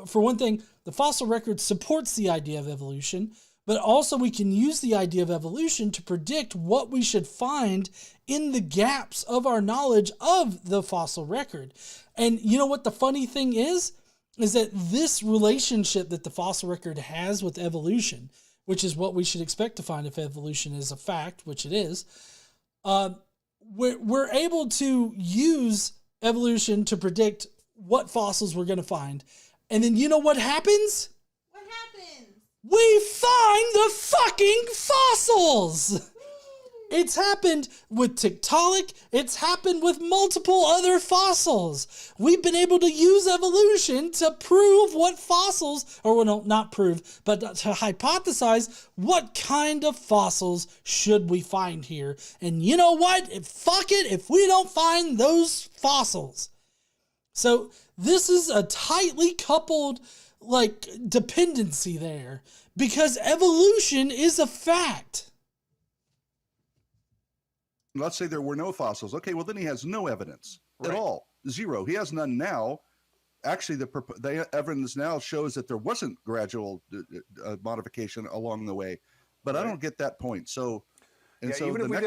for one thing, the fossil record supports the idea of evolution, but also we can use the idea of evolution to predict what we should find in the gaps of our knowledge of the fossil record. And you know what the funny thing is that this relationship that the fossil record has with evolution, which is what we should expect to find if evolution is a fact, which it is, we're able to use evolution to predict what fossils we're going to find. And then you know what happens? What happens? We find the fucking fossils! It's happened with Tiktaalik. It's happened with multiple other fossils. We've been able to use evolution to prove what fossils, or well, not prove, but to hypothesize what kind of fossils should we find here. And you know what? Fuck it if we don't find those fossils. So this is a tightly coupled dependency there, because evolution is a fact. Let's say there were no fossils. Okay, well, then he has no evidence at all. Zero. He has none now. Actually, the evidence now shows that there wasn't gradual modification along the way. But I don't get that point. So, even if we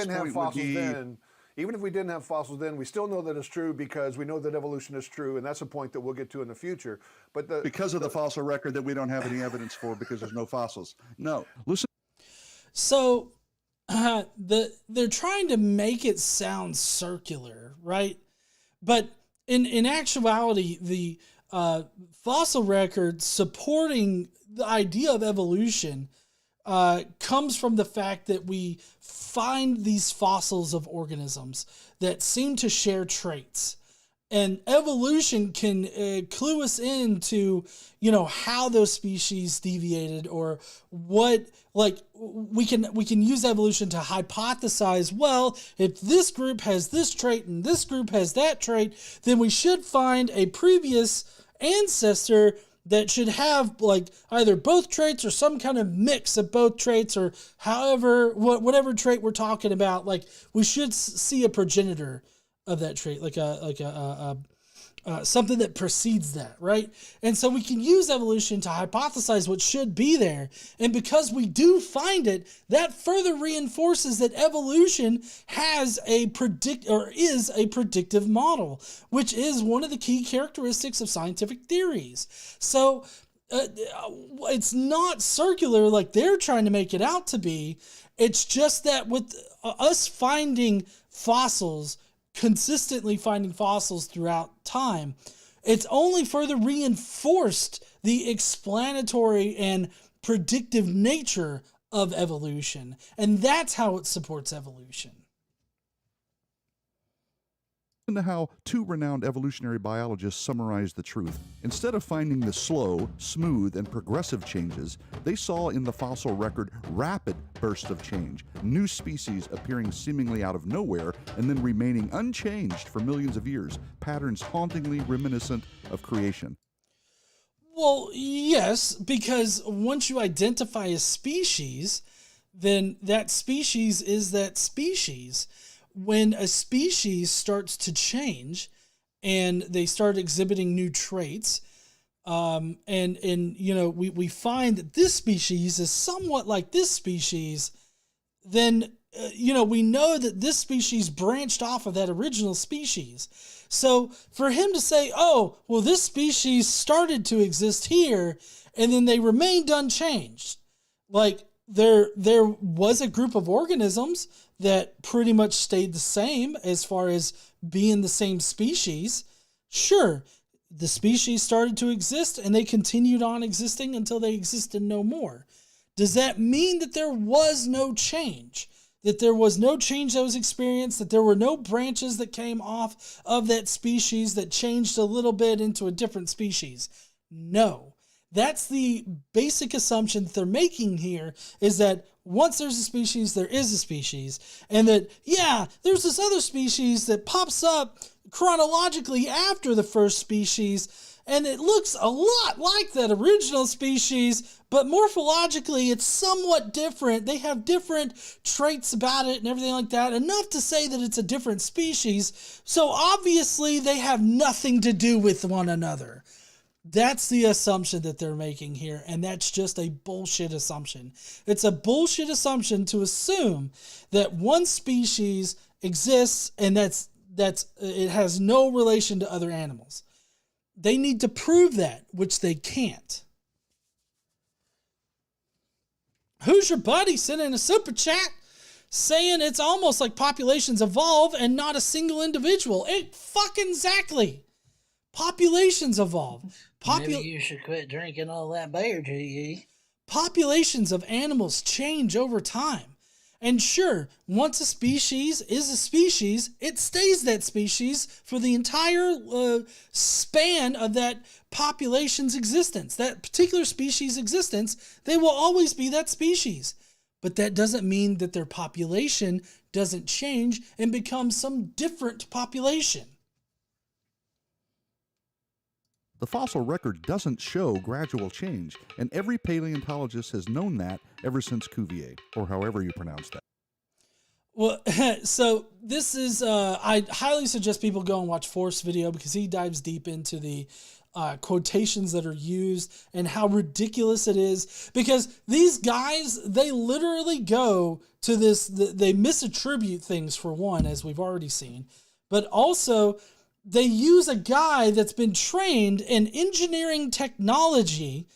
didn't have fossils then, we still know that it's true, because we know that evolution is true, and that's a point that we'll get to in the future. But because of the fossil record that we don't have any evidence for, because there's no fossils. No. Listen. So they're trying to make it sound circular, right? But in actuality, the fossil record supporting the idea of evolution comes from the fact that we find these fossils of organisms that seem to share traits. And evolution can clue us into, how those species deviated, or what, we can use evolution to hypothesize, well, if this group has this trait and this group has that trait, then we should find a previous ancestor that should have either both traits or some kind of mix of both traits, or whatever trait we're talking about. We should see a progenitor of that trait, something that precedes that, right? And so we can use evolution to hypothesize what should be there. And because we do find it, that further reinforces that evolution is a predictive model, which is one of the key characteristics of scientific theories. So it's not circular like they're trying to make it out to be. It's just that with us consistently finding fossils throughout time, it's only further reinforced the explanatory and predictive nature of evolution. And that's how it supports evolution. To how two renowned evolutionary biologists summarize the truth. Instead of finding the slow, smooth, and progressive changes, they saw in the fossil record rapid bursts of change, new species appearing seemingly out of nowhere and then remaining unchanged for millions of years, patterns hauntingly reminiscent of creation. Well, yes, because once you identify a species, then that species is that species. When a species starts to change and they start exhibiting new traits, we find that this species is somewhat like this species, then, we know that this species branched off of that original species. So for him to say, oh, well, this species started to exist here and then they remained unchanged. There was a group of organisms that pretty much stayed the same as far as being the same species. Sure, the species started to exist and they continued on existing until they existed no more. Does that mean that there was no change? that there was no change that was experienced, that there were no branches that came off of that species that changed a little bit into a different species. No. That's the basic assumption that they're making here, is that once there's a species, there is a species. And that, yeah, there's this other species that pops up chronologically after the first species, and it looks a lot like that original species, but morphologically it's somewhat different. They have different traits about it and everything like that, enough to say that it's a different species. So obviously they have nothing to do with one another. That's the assumption that they're making here, and that's just a bullshit assumption. It's a bullshit assumption to assume that one species exists and that's it has no relation to other animals. They need to prove that, which they can't. Who's your buddy sending a super chat saying it's almost like populations evolve and not a single individual? It fucking exactly. Populations evolve. Maybe you should quit drinking all that beer, GE. Populations of animals change over time. And sure, once a species is a species, it stays that species for the entire span of that population's existence. That particular species' existence, they will always be that species. But that doesn't mean that their population doesn't change and become some different population. The fossil record doesn't show gradual change, and every paleontologist has known that ever since Cuvier, or however you pronounce that. Well, so this is, I highly suggest people go and watch Forrest's video, because he dives deep into the quotations that are used and how ridiculous it is. Because these guys, they literally go to this, they misattribute things, for one, as we've already seen, but also they use a guy that's been trained in engineering technology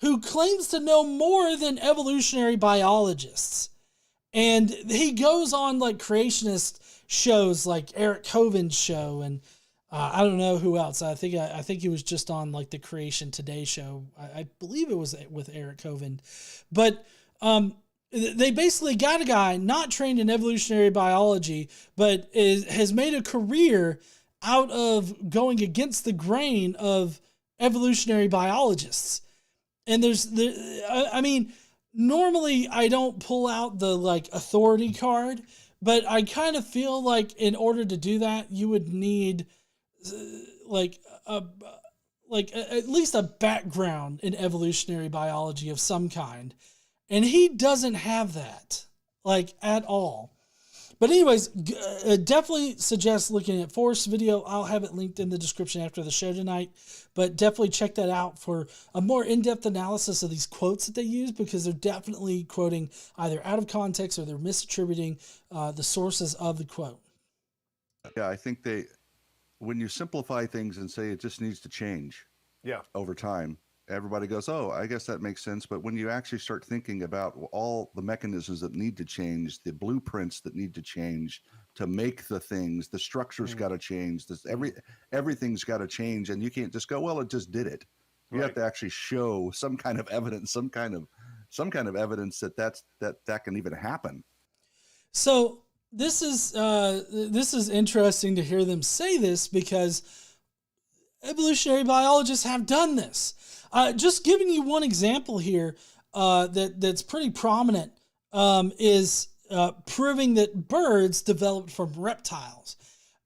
who claims to know more than evolutionary biologists. And he goes on like creationist shows like Eric Coven's show, and I don't know who else. I think he was just on like the Creation Today show. I believe it was with Eric Coven. But they basically got a guy not trained in evolutionary biology, but has made a career out of going against the grain of evolutionary biologists. And I mean, normally I don't pull out the like authority card, but I kind of feel like in order to do that, you would need at least a background in evolutionary biology of some kind. And he doesn't have that, like, at all. But anyways, definitely suggest looking at Forrest's video. I'll have it linked in the description after the show tonight. But definitely check that out for a more in-depth analysis of these quotes that they use, because they're definitely quoting either out of context or they're misattributing the sources of the quote. Yeah, I think when you simplify things and say it just needs to change over time, everybody goes, oh, I guess that makes sense. But when you actually start thinking about all the mechanisms that need to change, the blueprints that need to change to make the things, the structure's got to change, everything's got to change. And you can't just go, well, it just did it. You have to actually show some kind of evidence, some kind of evidence that can even happen. So this is interesting to hear them say this, because evolutionary biologists have done this. Just giving you one example here that's pretty prominent is proving that birds developed from reptiles.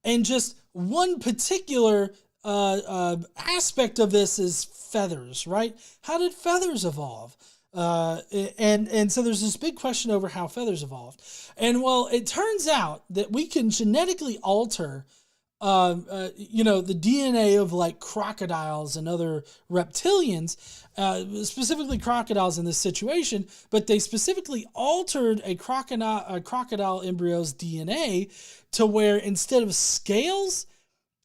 And just one particular aspect of this is feathers, right? How did feathers evolve? And so there's this big question over how feathers evolved. And well, it turns out that we can genetically alter the DNA of like crocodiles and other reptilians, specifically crocodiles in this situation, but they specifically altered a crocodile embryo's DNA to where instead of scales,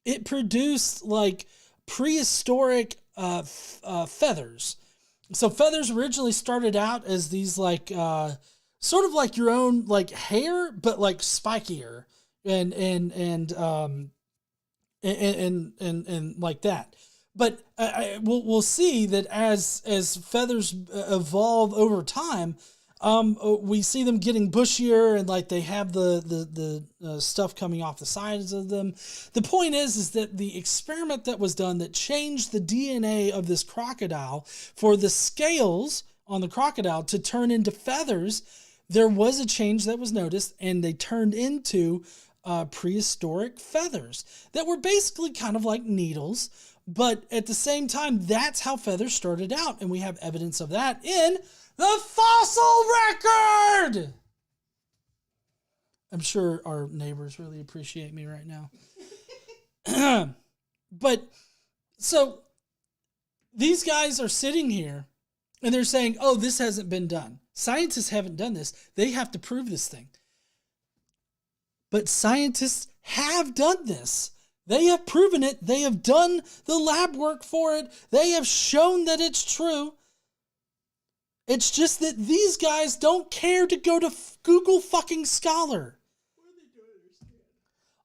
it produced like prehistoric feathers. So feathers originally started out as these like sort of like your own like hair, but like spikier and like that. But we'll see that as feathers evolve over time, We see them getting bushier, and like they have the stuff coming off the sides of them. The point is that the experiment that was done that changed the DNA of this crocodile for the scales on the crocodile to turn into feathers, there was a change that was noticed, and they turned into prehistoric feathers that were basically kind of like needles. But at the same time, that's how feathers started out, and we have evidence of that in the fossil record. I'm sure our neighbors really appreciate me right now. But so these guys are sitting here and they're saying, oh, this hasn't been done. Scientists haven't done this. They have to prove this thing. But scientists have done this. They have proven it. They have done the lab work for it. They have shown that it's true. It's just that these guys don't care to go to Google fucking Scholar.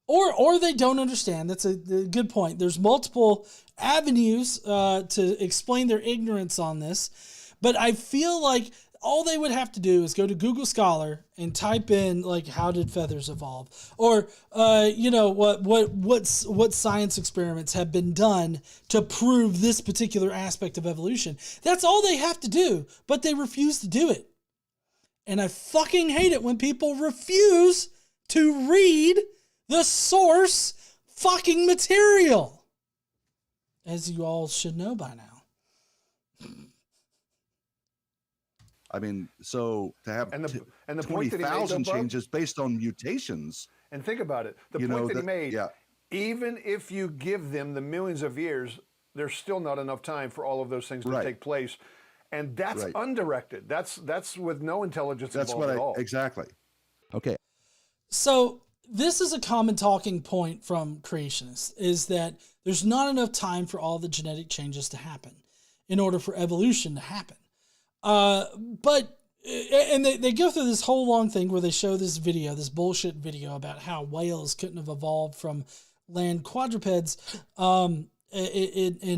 Or they don't understand. That's a good point. There's multiple avenues to explain their ignorance on this. But I feel like all they would have to do is go to Google Scholar and type in, like, how did feathers evolve? Or, what science experiments have been done to prove this particular aspect of evolution. That's all they have to do, but they refuse to do it. And I fucking hate it when people refuse to read the source fucking material, as you all should know by now. I mean, so to have and the 20,000 changes based on mutations. And think about it. The point that he made, even if you give them the millions of years, there's still not enough time for all of those things to take place. And that's undirected. That's with no intelligence involved at all. Exactly. Okay. So this is a common talking point from creationists, is that there's not enough time for all the genetic changes to happen in order for evolution to happen. But they go through this whole long thing where they show this video, this bullshit video about how whales couldn't have evolved from land quadrupeds. It's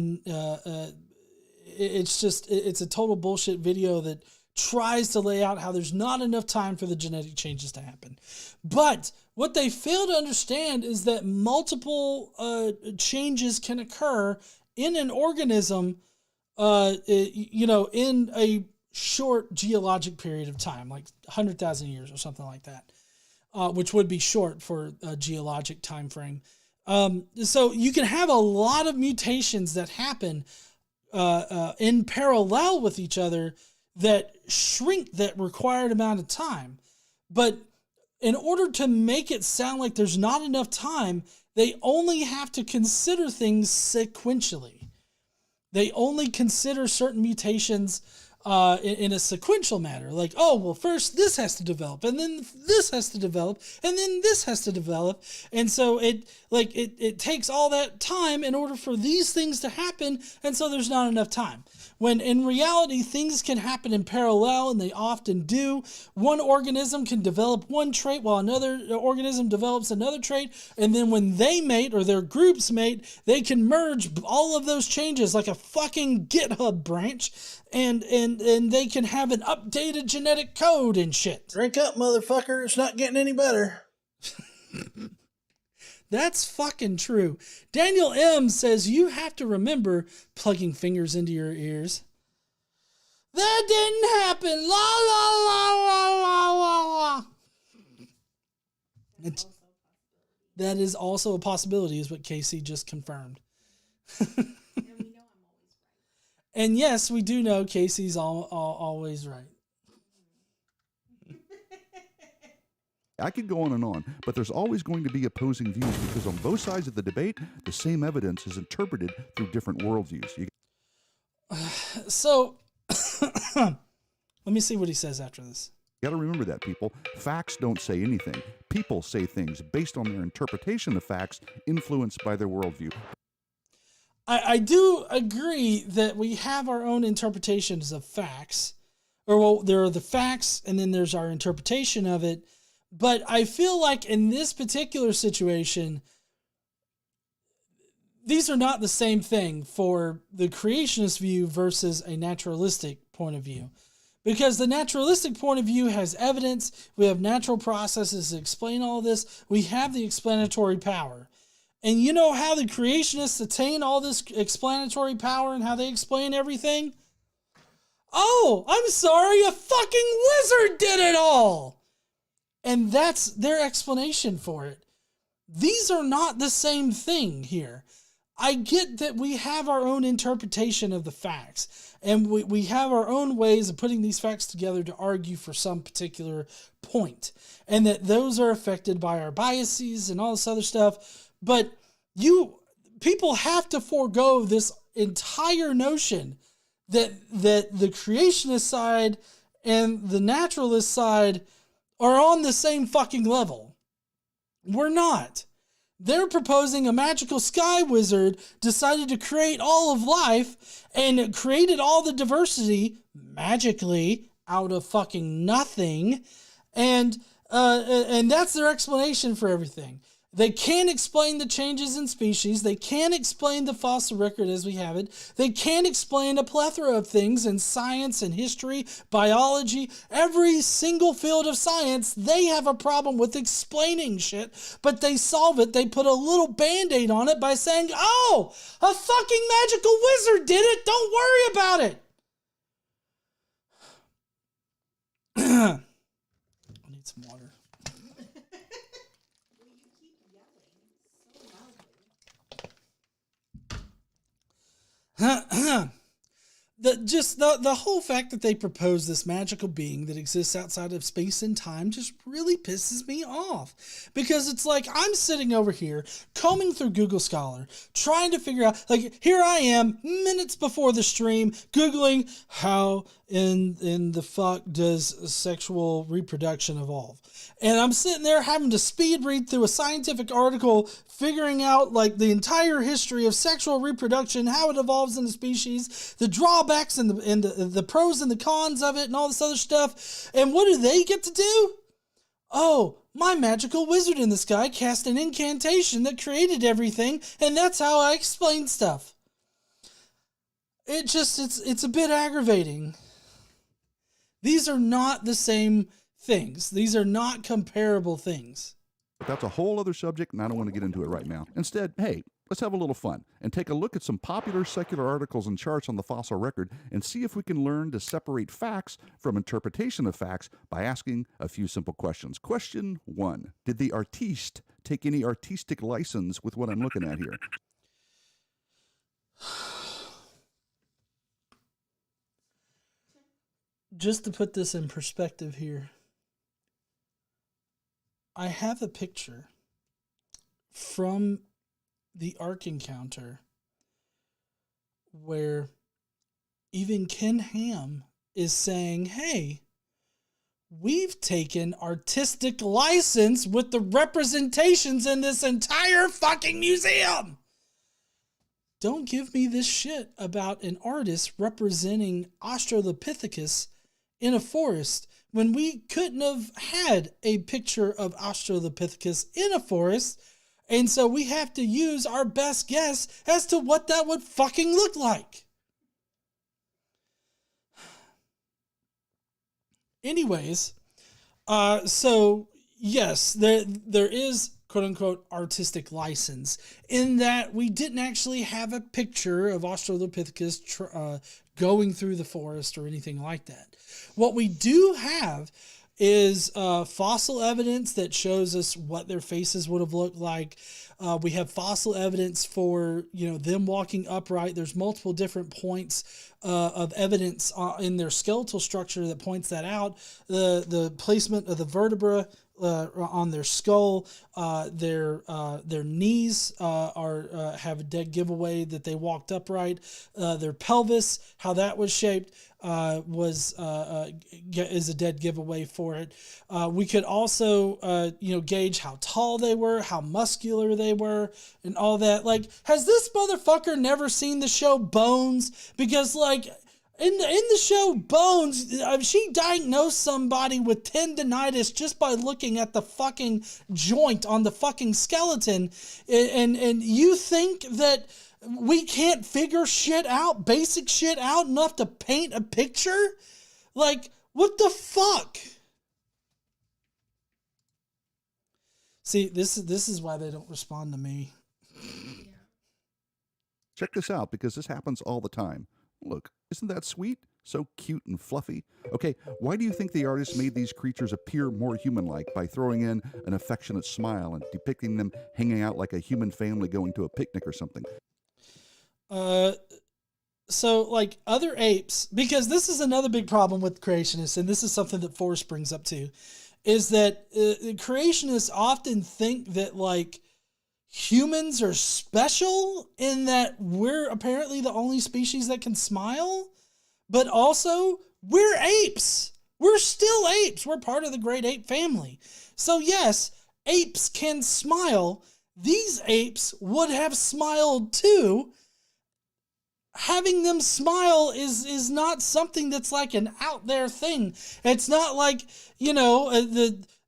a total bullshit video that tries to lay out how there's not enough time for the genetic changes to happen. But what they fail to understand is that multiple changes can occur in an organism, in a short geologic period of time, like 100,000 years or something like that, which would be short for a geologic time frame. So you can have a lot of mutations that happen in parallel with each other that shrink that required amount of time. But in order to make it sound like there's not enough time, they only have to consider things sequentially. They only consider certain mutations in a sequential manner. Like, oh, well, first this has to develop, and then this has to develop, and then this has to develop. And so it takes all that time in order for these things to happen, and so there's not enough time. When in reality, things can happen in parallel, and they often do. One organism can develop one trait while another organism develops another trait, and then when they mate, or their groups mate, they can merge all of those changes like a fucking GitHub branch, and they can have an updated genetic code and shit. Drink up, motherfucker. It's not getting any better. That's fucking true. Daniel M. says you have to remember plugging fingers into your ears. That didn't happen. La la la la la la la. That is also a possibility, is what Casey just confirmed. And yes, we do know Casey's always right. I could go on, but there's always going to be opposing views because on both sides of the debate, the same evidence is interpreted through different worldviews. So, let me see what he says after this. You got to remember that, people. Facts don't say anything. People say things based on their interpretation of facts, influenced by their worldview. I do agree that we have our own interpretations of facts. Or, well, there are the facts, and then there's our interpretation of it. But I feel like in this particular situation, these are not the same thing for the creationist view versus a naturalistic point of view. Because the naturalistic point of view has evidence. We have natural processes to explain all this. We have the explanatory power. And you know how the creationists attain all this explanatory power and how they explain everything? Oh, I'm sorry, a fucking wizard did it all! And that's their explanation for it. These are not the same thing here. I get that we have our own interpretation of the facts, and we have our own ways of putting these facts together to argue for some particular point, and that those are affected by our biases and all this other stuff. But people have to forego this entire notion that the creationist side and the naturalist side are on the same fucking level. We're not. They're proposing a magical sky wizard decided to create all of life and created all the diversity magically out of fucking nothing. And that's their explanation for everything. They can't explain the changes in species. They can't explain the fossil record as we have it. They can't explain a plethora of things in science and history, biology, every single field of science. They have a problem with explaining shit, but they solve it. They put a little Band-Aid on it by saying, oh, a fucking magical wizard did it. Don't worry about it. I need some water. The whole fact that they propose this magical being that exists outside of space and time just really pisses me off, because it's like I'm sitting over here combing through Google Scholar trying to figure out, like, here I am minutes before the stream Googling how in the fuck does sexual reproduction evolve, and I'm sitting there having to speed read through a scientific article figuring out like the entire history of sexual reproduction, how it evolves in a species, the drawbacks and the pros and the cons of it and all this other stuff. And what do they get to do? Oh, my magical wizard in the sky cast an incantation that created everything, and that's how I explain stuff. It's a bit aggravating. These are not the same things. These are not comparable things. But that's a whole other subject, and I don't want to get into it right now. Instead, hey, let's have a little fun and take a look at some popular secular articles and charts on the fossil record and see if we can learn to separate facts from interpretation of facts by asking a few simple questions. Question 1. Did the artiste take any artistic license with what I'm looking at here? Just to put this in perspective here, I have a picture from the Ark Encounter where even Ken Ham is saying, hey, we've taken artistic license with the representations in this entire fucking museum. Don't give me this shit about an artist representing Australopithecus in a forest when we couldn't have had a picture of Australopithecus in a forest, and so we have to use our best guess as to what that would fucking look like. Anyways, so yes, there is quote-unquote artistic license in that we didn't actually have a picture of Australopithecus going through the forest or anything like that. What we do have is fossil evidence that shows us what their faces would have looked like. We have fossil evidence for, them walking upright. There's multiple different points of evidence in their skeletal structure that points that out. The placement of the vertebra on their skull, their knees have a dead giveaway that they walked upright. Their pelvis, how that was shaped, is a dead giveaway for it. We could also, gauge how tall they were, how muscular they were, and all that. Like, has this motherfucker never seen the show Bones? Because, like, in the show Bones, she diagnosed somebody with tendinitis just by looking at the fucking joint on the fucking skeleton. And you think that we can't figure shit out, basic shit out enough to paint a picture? Like, what the fuck? See, this is why they don't respond to me. Check this out, because this happens all the time. Look, isn't that sweet? So cute and fluffy. Okay, why do you think the artist made these creatures appear more human-like by throwing in an affectionate smile and depicting them hanging out like a human family going to a picnic or something? So, like, other apes, because this is another big problem with creationists, and this is something that Forrest brings up too, is that creationists often think that, like, humans are special in that we're apparently the only species that can smile, but also we're apes. We're still apes. We're part of the great ape family. So yes, apes can smile. These apes would have smiled too. Having them smile is not something that's like an out there thing. It's not like, you know,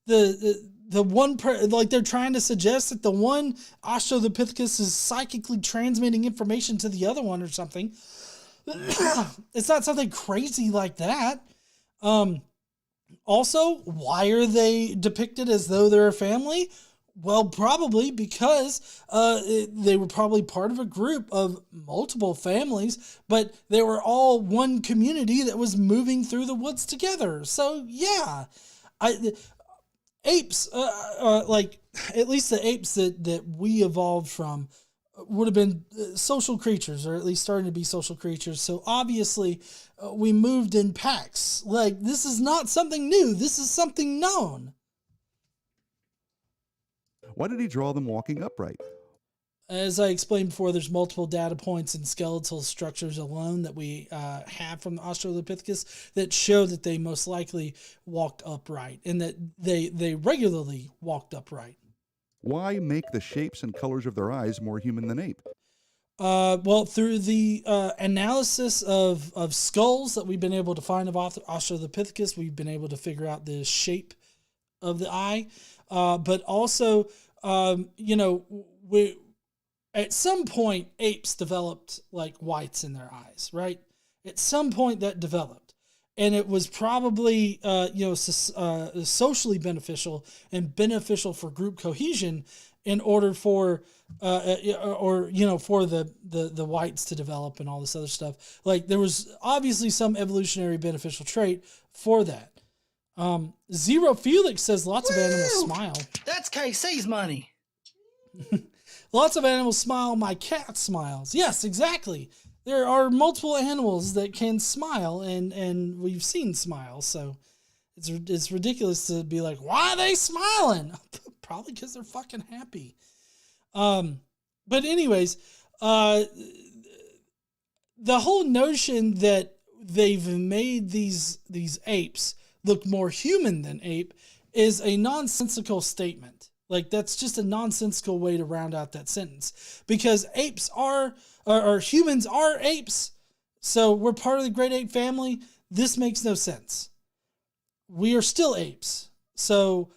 the one like they're trying to suggest that the one Australopithecus is psychically transmitting information to the other one or something. It's not something crazy like that. Also, why are they depicted as though they're a family? Well, probably because they were probably part of a group of multiple families, but they were all one community that was moving through the woods together. So yeah, apes, like at least the apes that we evolved from, would have been social creatures, or at least starting to be social creatures. So obviously we moved in packs. Like, this is not something new. This is something known. Why did he draw them walking upright? As I explained before, there's multiple data points and skeletal structures alone that we have from the Australopithecus that show that they most likely walked upright, and that they regularly walked upright. Why make the shapes and colors of their eyes more human than ape? Well, through the analysis of skulls that we've been able to find of Australopithecus, we've been able to figure out the shape of the eye. But also, you know, at some point, apes developed like whites in their eyes, right? At some point that developed. And it was probably, you know, socially beneficial and beneficial for group cohesion in order for, or, you know, for the whites to develop and all this other stuff. Like, there was obviously some evolutionary beneficial trait for that. Zero Felix says lots of animals smile. That's KC's money. Lots of animals smile. My cat smiles. Yes, exactly. There are multiple animals that can smile, and we've seen smiles. So it's ridiculous to be like, why are they smiling? Probably because they're fucking happy. But anyways, the whole notion that they've made these apes look more human than ape is a nonsensical statement. Like, that's just a nonsensical way to round out that sentence, because apes are, or humans are apes. So we're part of the great ape family. This makes no sense. We are still apes. So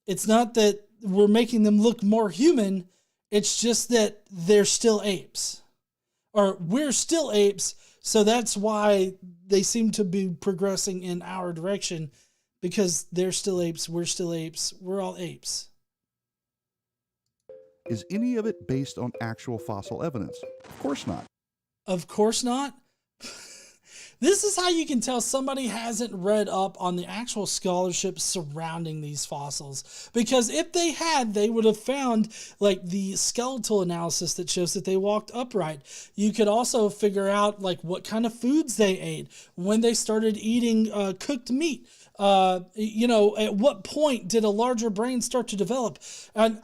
it's not that we're making them look more human. It's just that they're still apes, or we're still apes. So that's why they seem to be progressing in our direction, because they're still apes. We're still apes. We're all apes. Is any of it based on actual fossil evidence? Of course not. Of course not. This is how you can tell somebody hasn't read up on the actual scholarship surrounding these fossils. Because if they had, they would have found like the skeletal analysis that shows that they walked upright. You could also figure out like what kind of foods they ate, when they started eating cooked meat. You know, at what point did a larger brain start to develop? And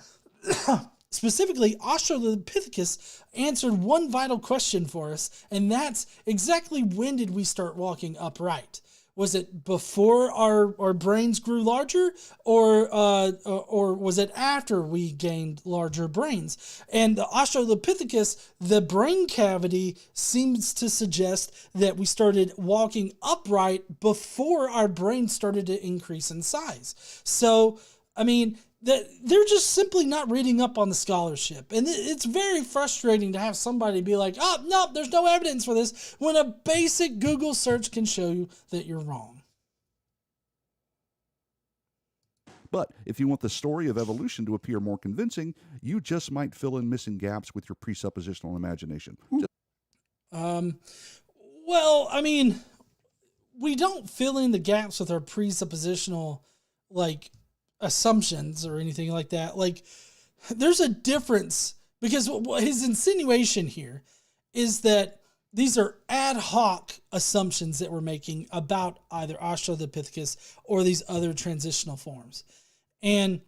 specifically, Australopithecus answered one vital question for us, and that's exactly when did we start walking upright? Was it before our brains grew larger, or was it after we gained larger brains? And the Australopithecus, the brain cavity seems to suggest that we started walking upright before our brain started to increase in size. So, I mean, they're just simply not reading up on the scholarship. And it's very frustrating to have somebody be like, oh, no, there's no evidence for this, when a basic Google search can show you that you're wrong. But if you want the story of evolution to appear more convincing, you just might fill in missing gaps with your presuppositional imagination. Well, I mean, we don't fill in the gaps with our presuppositional, like, assumptions or anything like that. Like, there's a difference, because his insinuation here is that these are ad hoc assumptions that we're making about either Australopithecus or these other transitional forms. And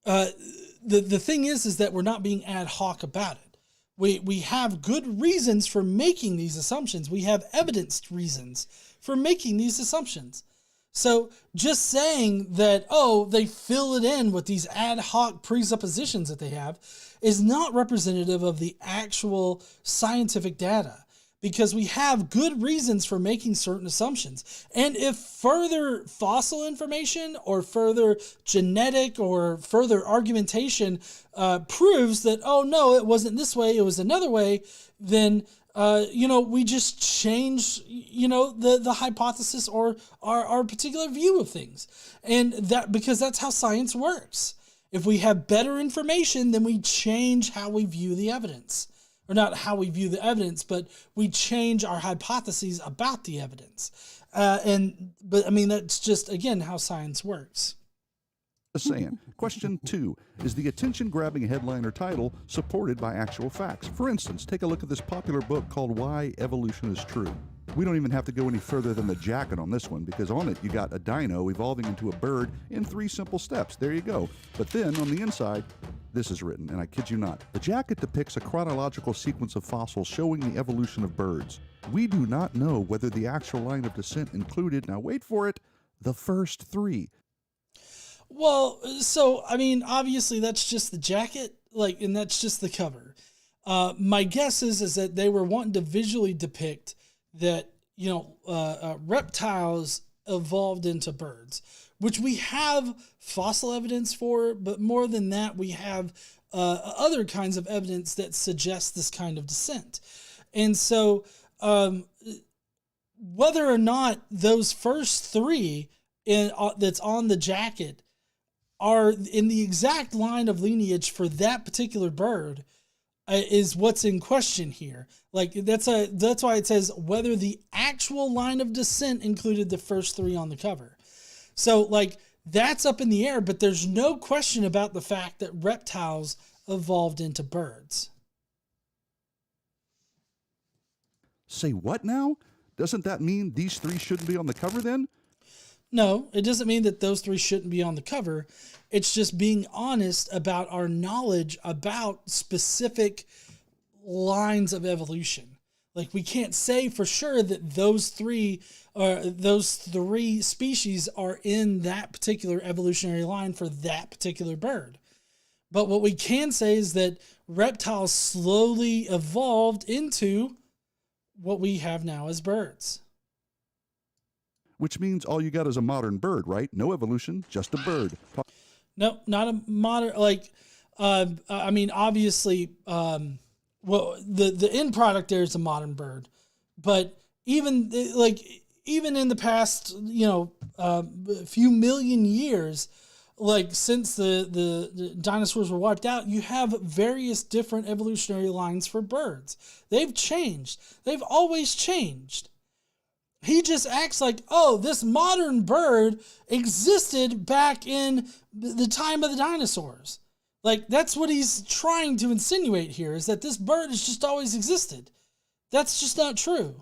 the thing is that we're not being ad hoc about it. We have good reasons for making these assumptions. We have evidenced reasons for making these assumptions. So just saying that, oh, they fill it in with these ad hoc presuppositions that they have is not representative of the actual scientific data, because we have good reasons for making certain assumptions. And if further fossil information or further genetic or further argumentation proves that, oh no, it wasn't this way, it was another way, then we just change, the hypothesis or our particular view of things. And that, because that's how science works. If we have better information, then we change how we view the evidence. Or not how we view the evidence, but we change our hypotheses about the evidence. But I mean, that's just, again, how science works. Just saying. Question 2. Is the attention-grabbing headline or title supported by actual facts? For instance, take a look at this popular book called Why Evolution is True. We don't even have to go any further than the jacket on this one, because on it you got a dino evolving into a bird in 3 simple steps. There you go. But then on the inside, this is written, and I kid you not. The jacket depicts a chronological sequence of fossils showing the evolution of birds. We do not know whether the actual line of descent included, now wait for it, the first 3. Well, so, I mean, obviously that's just the jacket, and that's just the cover. My guess is that they were wanting to visually depict that, reptiles evolved into birds, which we have fossil evidence for, but more than that, we have other kinds of evidence that suggest this kind of descent. And so whether or not those first 3 that's on the jacket are in the exact line of lineage for that particular bird is what's in question here. Like, that's why it says whether the actual line of descent included the first 3 on the cover. So, that's up in the air, but there's no question about the fact that reptiles evolved into birds. Say what now? Doesn't that mean these 3 shouldn't be on the cover then? No, it doesn't mean that those 3 shouldn't be on the cover. It's just being honest about our knowledge about specific lines of evolution. Like, we can't say for sure that those 3 species are in that particular evolutionary line for that particular bird. But what we can say is that reptiles slowly evolved into what we have now as birds. Which means all you got is a modern bird, right? No evolution, just a bird. No, not a modern, I mean, obviously, the end product there is a modern bird, but even in the past, few million years, since the dinosaurs were wiped out, you have various different evolutionary lines for birds. They've changed. They've always changed. He just acts like, oh, this modern bird existed back in the time of the dinosaurs. That's what he's trying to insinuate here, is that this bird has just always existed. That's just not true.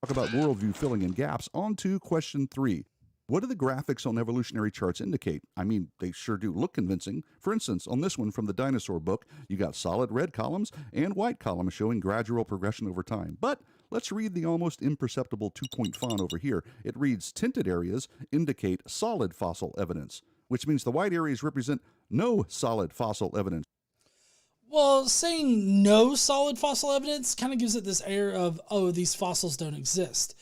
Talk about worldview filling in gaps. On to question 3. What do the graphics on evolutionary charts indicate? I mean, they sure do look convincing. For instance, on this one from the dinosaur book, you got solid red columns and white columns showing gradual progression over time. But let's read the almost imperceptible 2-point font over here. It reads, tinted areas indicate solid fossil evidence, which means the white areas represent no solid fossil evidence. Well, saying no solid fossil evidence kind of gives it this air of, oh, these fossils don't exist.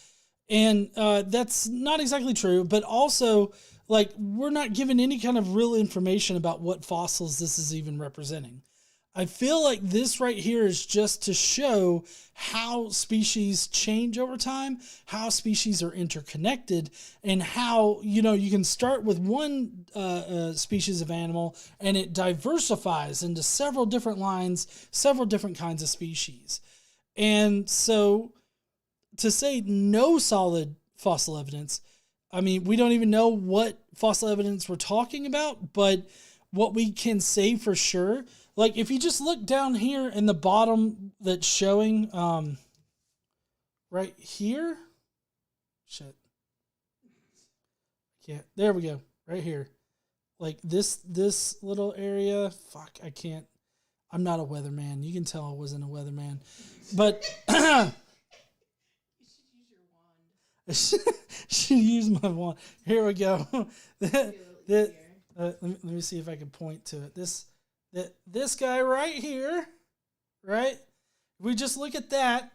And that's not exactly true, but also, we're not given any kind of real information about what fossils this is even representing. I feel like this right here is just to show how species change over time, how species are interconnected, and how, you know, you can start with one species of animal and it diversifies into several different lines, several different kinds of species. And so to say no solid fossil evidence, I mean, we don't even know what fossil evidence we're talking about, but what we can say for sure, like if you just look down here in the bottom that's showing right here. Shit. Yeah, there we go. Right here. Like this little area. Fuck, I can't. I'm not a weatherman. You can tell I wasn't a weatherman. But should use my wand. Here we go. Let me see if I can point to it. This guy right here, right? If we just look at that,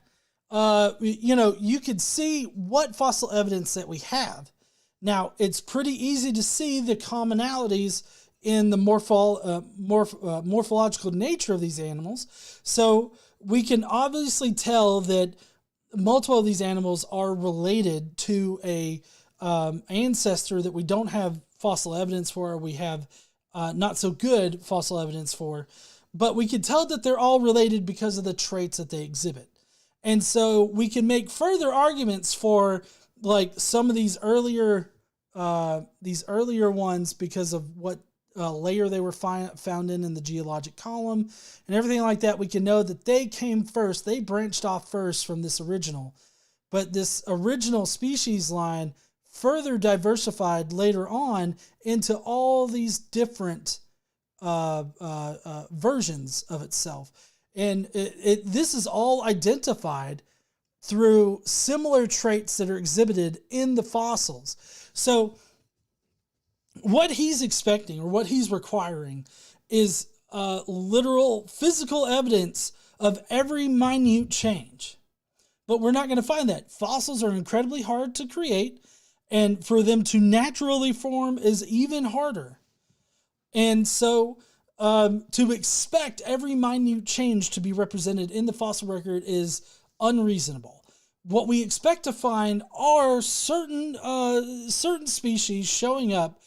you know, you could see what fossil evidence that we have. Now, it's pretty easy to see the commonalities in the morphological nature of these animals. So we can obviously tell that multiple of these animals are related to a ancestor that we don't have fossil evidence for, or we have not so good fossil evidence for, but we can tell that they're all related because of the traits that they exhibit. And so we can make further arguments for like some of these earlier ones because of what layer they were found in the geologic column and everything like that. We can know that they came first. They branched off first from this original, but this original species line further diversified later on into all these different versions of itself. And this is all identified through similar traits that are exhibited in the fossils. So what he's expecting or what he's requiring is literal physical evidence of every minute change. But we're not going to find that. Fossils are incredibly hard to create, and for them to naturally form is even harder. And so to expect every minute change to be represented in the fossil record is unreasonable. What we expect to find are certain species showing up.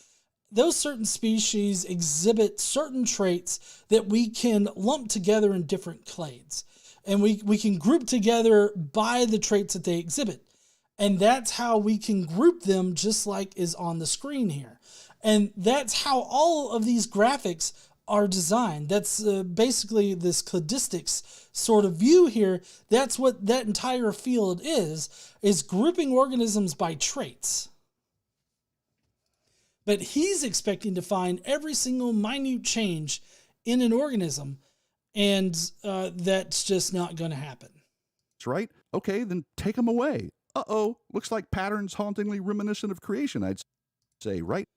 Those certain species exhibit certain traits that we can lump together in different clades. And we can group together by the traits that they exhibit. And that's how we can group them, just like is on the screen here. And that's how all of these graphics are designed. That's basically this cladistics sort of view here. That's what that entire field is grouping organisms by traits. But he's expecting to find every single minute change in an organism, and that's just not going to happen. That's right. Okay, then take them away. Uh-oh, looks like patterns hauntingly reminiscent of creation, I'd say, right?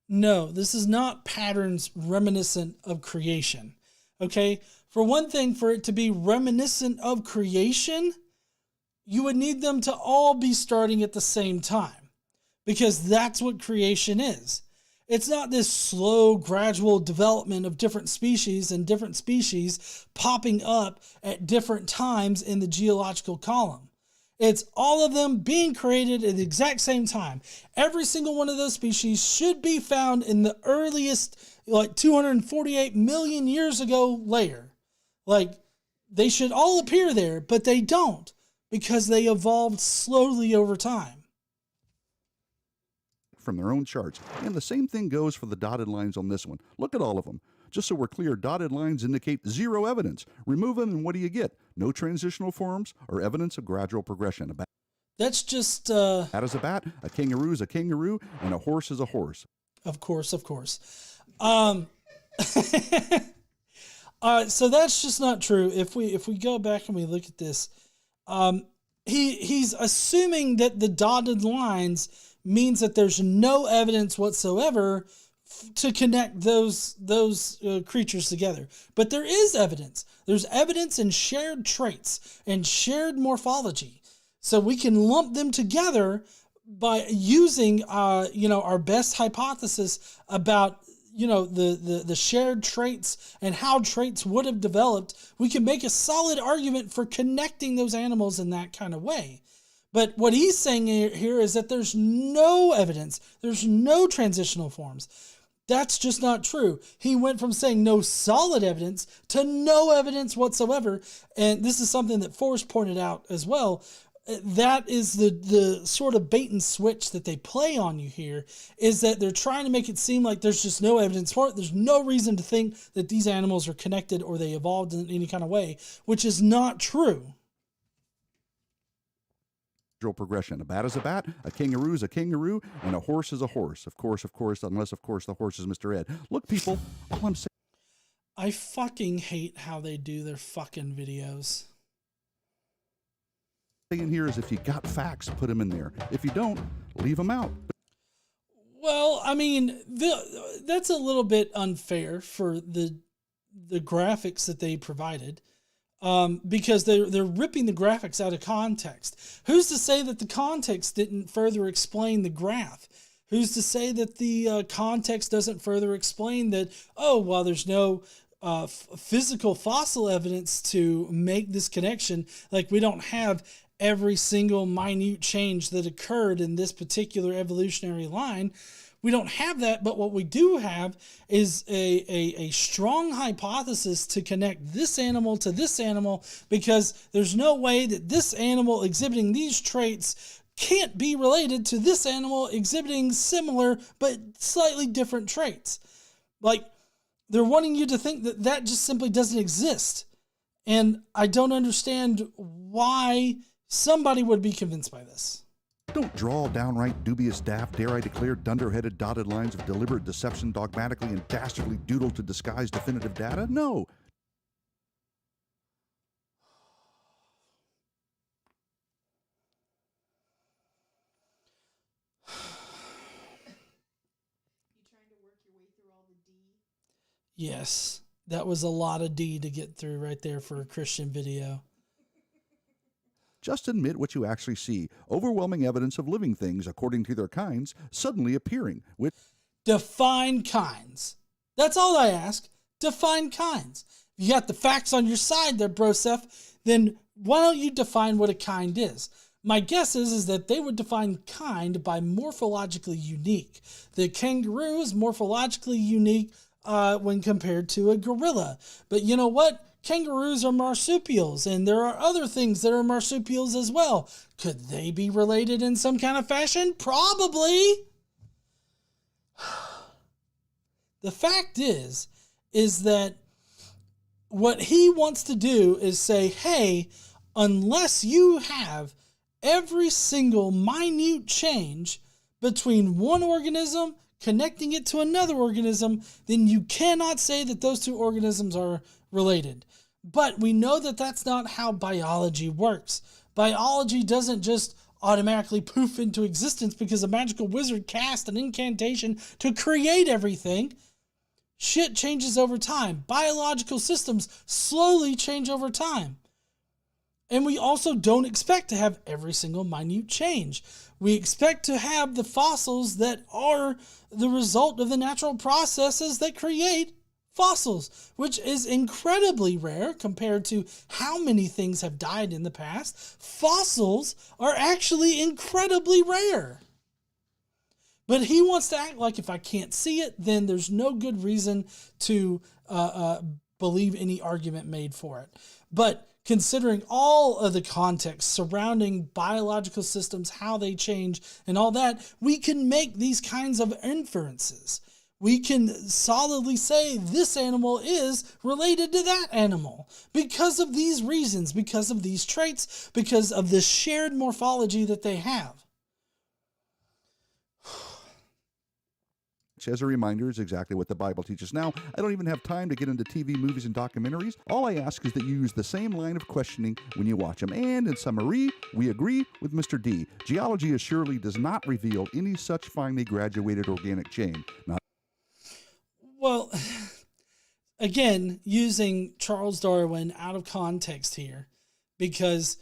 No, this is not patterns reminiscent of creation. Okay? For one thing, for it to be reminiscent of creation, you would need them to all be starting at the same time, because that's what creation is. It's not this slow, gradual development of different species and different species popping up at different times in the geological column. It's all of them being created at the exact same time. Every single one of those species should be found in the earliest, like 248 million years ago layer. Like, they should all appear there, but they don't, because they evolved slowly over time. From their own charts. And the same thing goes for the dotted lines on this one. Look at all of them. Just so we're clear, dotted lines indicate zero evidence. Remove them and what do you get? No transitional forms or evidence of gradual progression. That's just... A bat is a bat, a kangaroo is a kangaroo, and a horse is a horse. Of course. So that's just not true. If we go back and we look at this, he's assuming that the dotted lines means that there's no evidence whatsoever to connect those creatures together. But there is evidence. There's evidence in shared traits and shared morphology. So we can lump them together by using our best hypothesis about the shared traits and how traits would have developed, we can make a solid argument for connecting those animals in that kind of way. But what he's saying here is that there's no evidence, there's no transitional forms. That's just not true. He went from saying no solid evidence to no evidence whatsoever. And this is something that Forrest pointed out as well. That is the sort of bait and switch that they play on you here, is that they're trying to make it seem like there's just no evidence for it. There's no reason to think that these animals are connected or they evolved in any kind of way, which is not true. Progression. A bat is a bat, a kangaroo is a kangaroo, and a horse is a horse. Of course, unless, of course, the horse is Mr. Ed. Look, people, all I'm saying... I fucking hate how they do their fucking videos. Saying here is if you got facts, put them in there. If you don't, leave them out. Well, I mean, that's a little bit unfair for the graphics that they provided. Because they're ripping the graphics out of context. Who's to say that the context didn't further explain the graph? Who's to say that the context doesn't further explain that, oh, well, there's no physical fossil evidence to make this connection. Like, we don't have every single minute change that occurred in this particular evolutionary line. We don't have that, but what we do have is a strong hypothesis to connect this animal to this animal, because there's no way that this animal exhibiting these traits can't be related to this animal exhibiting similar but slightly different traits. Like, they're wanting you to think that that just simply doesn't exist. And I don't understand why somebody would be convinced by this. Don't draw downright dubious, daft, dare I declare, dunderheaded dotted lines of deliberate deception dogmatically and dastardly doodle to disguise definitive data. No. Yes, that was a lot of D to get through right there for a Christian video. Just admit what you actually see. Overwhelming evidence of living things, according to their kinds, suddenly appearing. Define kinds. That's all I ask. Define kinds. If you got the facts on your side there, Broseph, then why don't you define what a kind is? My guess is that they would define kind by morphologically unique. The kangaroo is morphologically unique when compared to a gorilla. But you know what? Kangaroos are marsupials, and there are other things that are marsupials as well. Could they be related in some kind of fashion? Probably. The fact is that what he wants to do is say, hey, unless you have every single minute change between one organism connecting it to another organism, then you cannot say that those two organisms are related. But we know that that's not how biology works. Biology doesn't just automatically poof into existence because a magical wizard cast an incantation to create everything. Shit changes over time. Biological systems slowly change over time. And we also don't expect to have every single minute change. We expect to have the fossils that are the result of the natural processes that create fossils, which is incredibly rare compared to how many things have died in the past. Fossils are actually incredibly rare. But he wants to act like if I can't see it, then there's no good reason to believe any argument made for it. But considering all of the context surrounding biological systems, how they change and all that, we can make these kinds of inferences. We can solidly say this animal is related to that animal because of these reasons, because of these traits, because of the shared morphology that they have. As a reminder, is exactly what the Bible teaches. Now, I don't even have time to get into TV, movies, and documentaries. All I ask is that you use the same line of questioning when you watch them. And in summary, we agree with Mr. D. Geology assuredly does not reveal any such finely graduated organic chain. Well, again, using Charles Darwin out of context here, because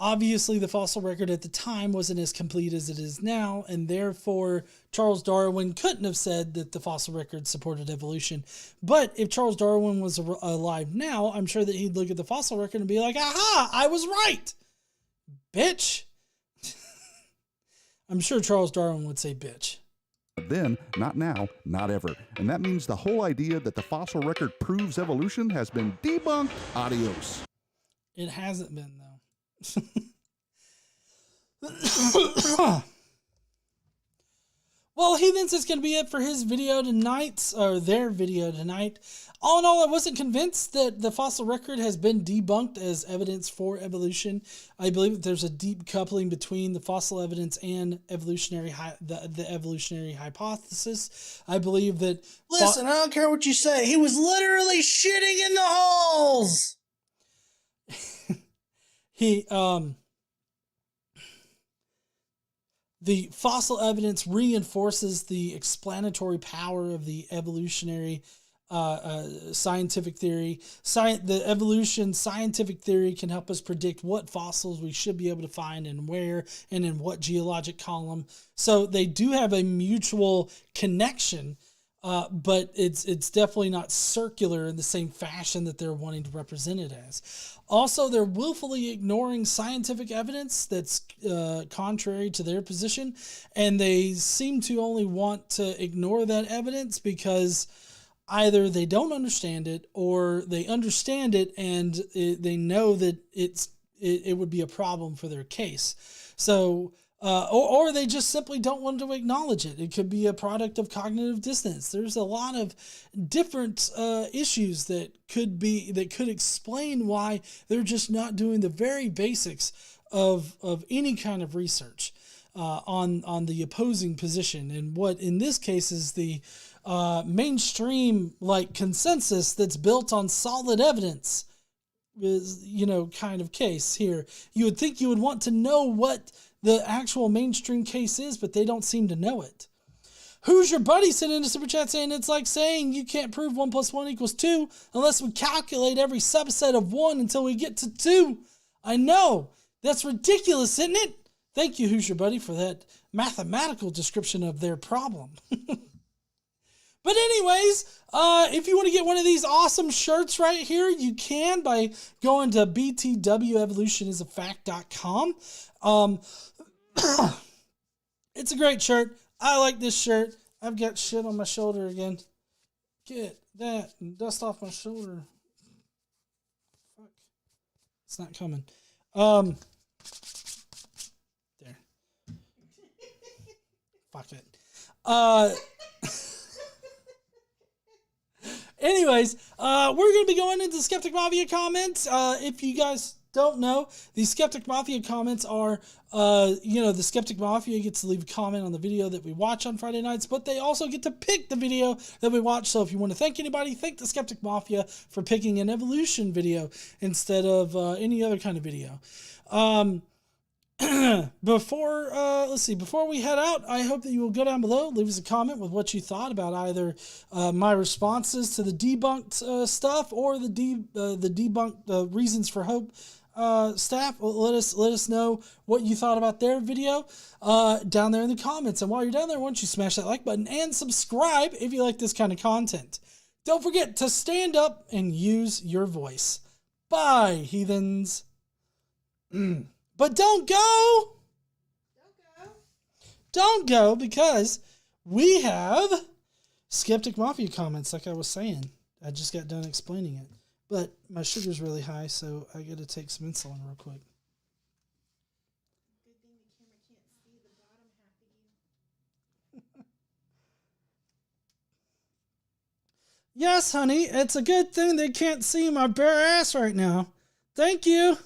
Obviously, the fossil record at the time wasn't as complete as it is now, and therefore Charles Darwin couldn't have said that the fossil record supported evolution. But if Charles Darwin was alive now, I'm sure that he'd look at the fossil record and be like, aha, I was right, bitch. I'm sure Charles Darwin would say bitch. Then, not now, not ever. And that means the whole idea that the fossil record proves evolution has been debunked. Adios. It hasn't been, though. Well, heathens, it's going to be it for his video tonight, or their video tonight. All in all, I wasn't convinced that the fossil record has been debunked as evidence for evolution. I believe that there's a deep coupling between the fossil evidence and the evolutionary hypothesis. I believe that... Listen, I don't care what you say. He was literally shitting in the holes! The fossil evidence reinforces the explanatory power of the evolutionary scientific theory. The evolution scientific theory can help us predict what fossils we should be able to find and where and in what geologic column. So they do have a mutual connection, but it's definitely not circular in the same fashion that they're wanting to represent it as. Also, they're willfully ignoring scientific evidence that's contrary to their position, and they seem to only want to ignore that evidence because either they don't understand it or they understand it and they know that it would be a problem for their case. So, or they just simply don't want to acknowledge it. It could be a product of cognitive dissonance. There's a lot of different issues that could explain why they're just not doing the very basics of any kind of research on the opposing position, and what in this case is the mainstream consensus that's built on solid evidence is kind of case here. You would think you would want to know what the actual mainstream case is, but they don't seem to know it. Who's your buddy sent in a super chat saying it's like saying you can't prove 1 + 1 = 2 unless we calculate every subset of 1 until we get to 2. I know. That's ridiculous, isn't it? Thank you, Who's your buddy, for that mathematical description of their problem. But anyways, if you want to get one of these awesome shirts right here, you can by going to btwevolutionisAfact.com. It's a great shirt. I like this shirt. I've got shit on my shoulder again. Get that and dust off my shoulder. Fuck. It's not coming. There. Fuck it. Anyways, we're going to be going into Skeptic Mafia comments. If you guys don't know, the Skeptic Mafia comments are, the Skeptic Mafia gets to leave a comment on the video that we watch on Friday nights, but they also get to pick the video that we watch. So if you want to thank anybody, thank the Skeptic Mafia for picking an evolution video instead of any other kind of video. Before we head out, I hope that you will go down below, leave us a comment with what you thought about either my responses to the debunked stuff or the debunked Reasons for Hope staff. Let us know what you thought about their video down there in the comments. And while you're down there, why don't you smash that like button and subscribe if you like this kind of content. Don't forget to stand up and use your voice. Bye, heathens. But don't go! Don't go, because we have Skeptic Mafia comments, like I was saying. I just got done explaining it. But my sugar's really high, so I gotta take some insulin real quick. Good thing the camera can't see the bottom half of you. Yes, honey, it's a good thing they can't see my bare ass right now. Thank you.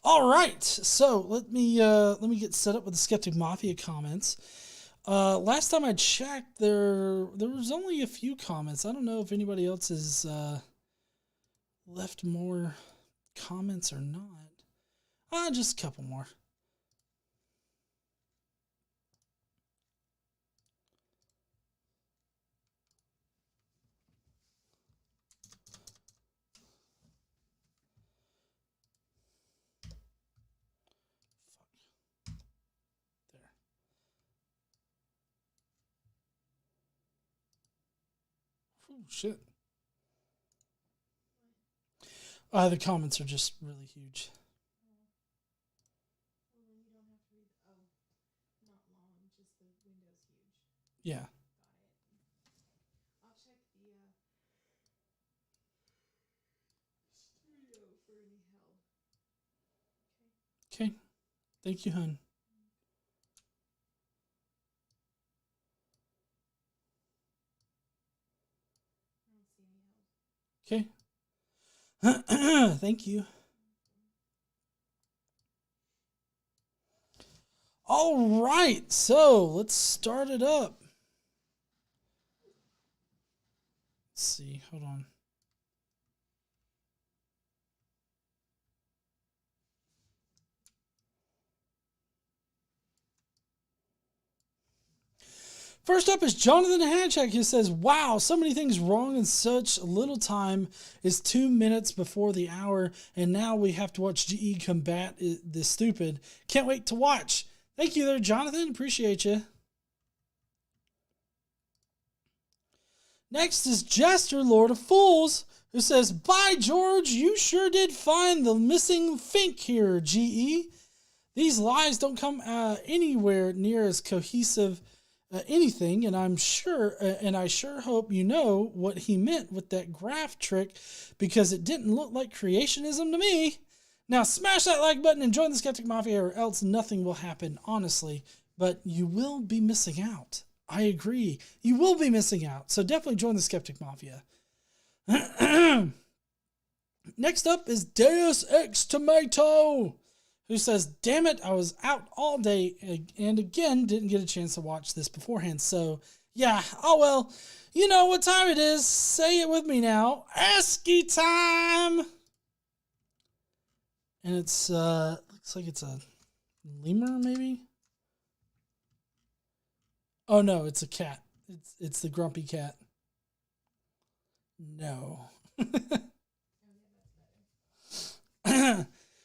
All right, so let me get set up with the Skeptic Mafia comments. Last time I checked, there was only a few comments. I don't know if anybody else has left more comments or not. Just a couple more. Ooh, shit. The comments are just really huge. Yeah. I'll check the studio for any help. Okay. Thank you, hun. Okay. Thank you. All right, so let's start it up. Let's see. Hold on. First up is Jonathan Hatchak, who says, wow, so many things wrong in such little time. Is 2 minutes before the hour, and now we have to watch GE combat the stupid. Can't wait to watch. Thank you there, Jonathan. Appreciate you. Next is Jester, Lord of Fools, who says, by George, you sure did find the missing Fink here, GE. These lies don't come anywhere near as cohesive anything, and I sure hope you know what he meant with that graph trick, because it didn't look like creationism to me. Now smash that like button and join the Skeptic Mafia, or else nothing will happen, honestly. But you will be missing out. I agree. You will be missing out. So definitely join the Skeptic Mafia. Next up is Deus Ex Tomato, who says, damn it, I was out all day and again didn't get a chance to watch this beforehand. So, yeah, oh well, you know what time it is. Say it with me now. ASCII time! And it's, looks like it's a lemur, maybe? Oh, no, it's a cat. It's the grumpy cat. No.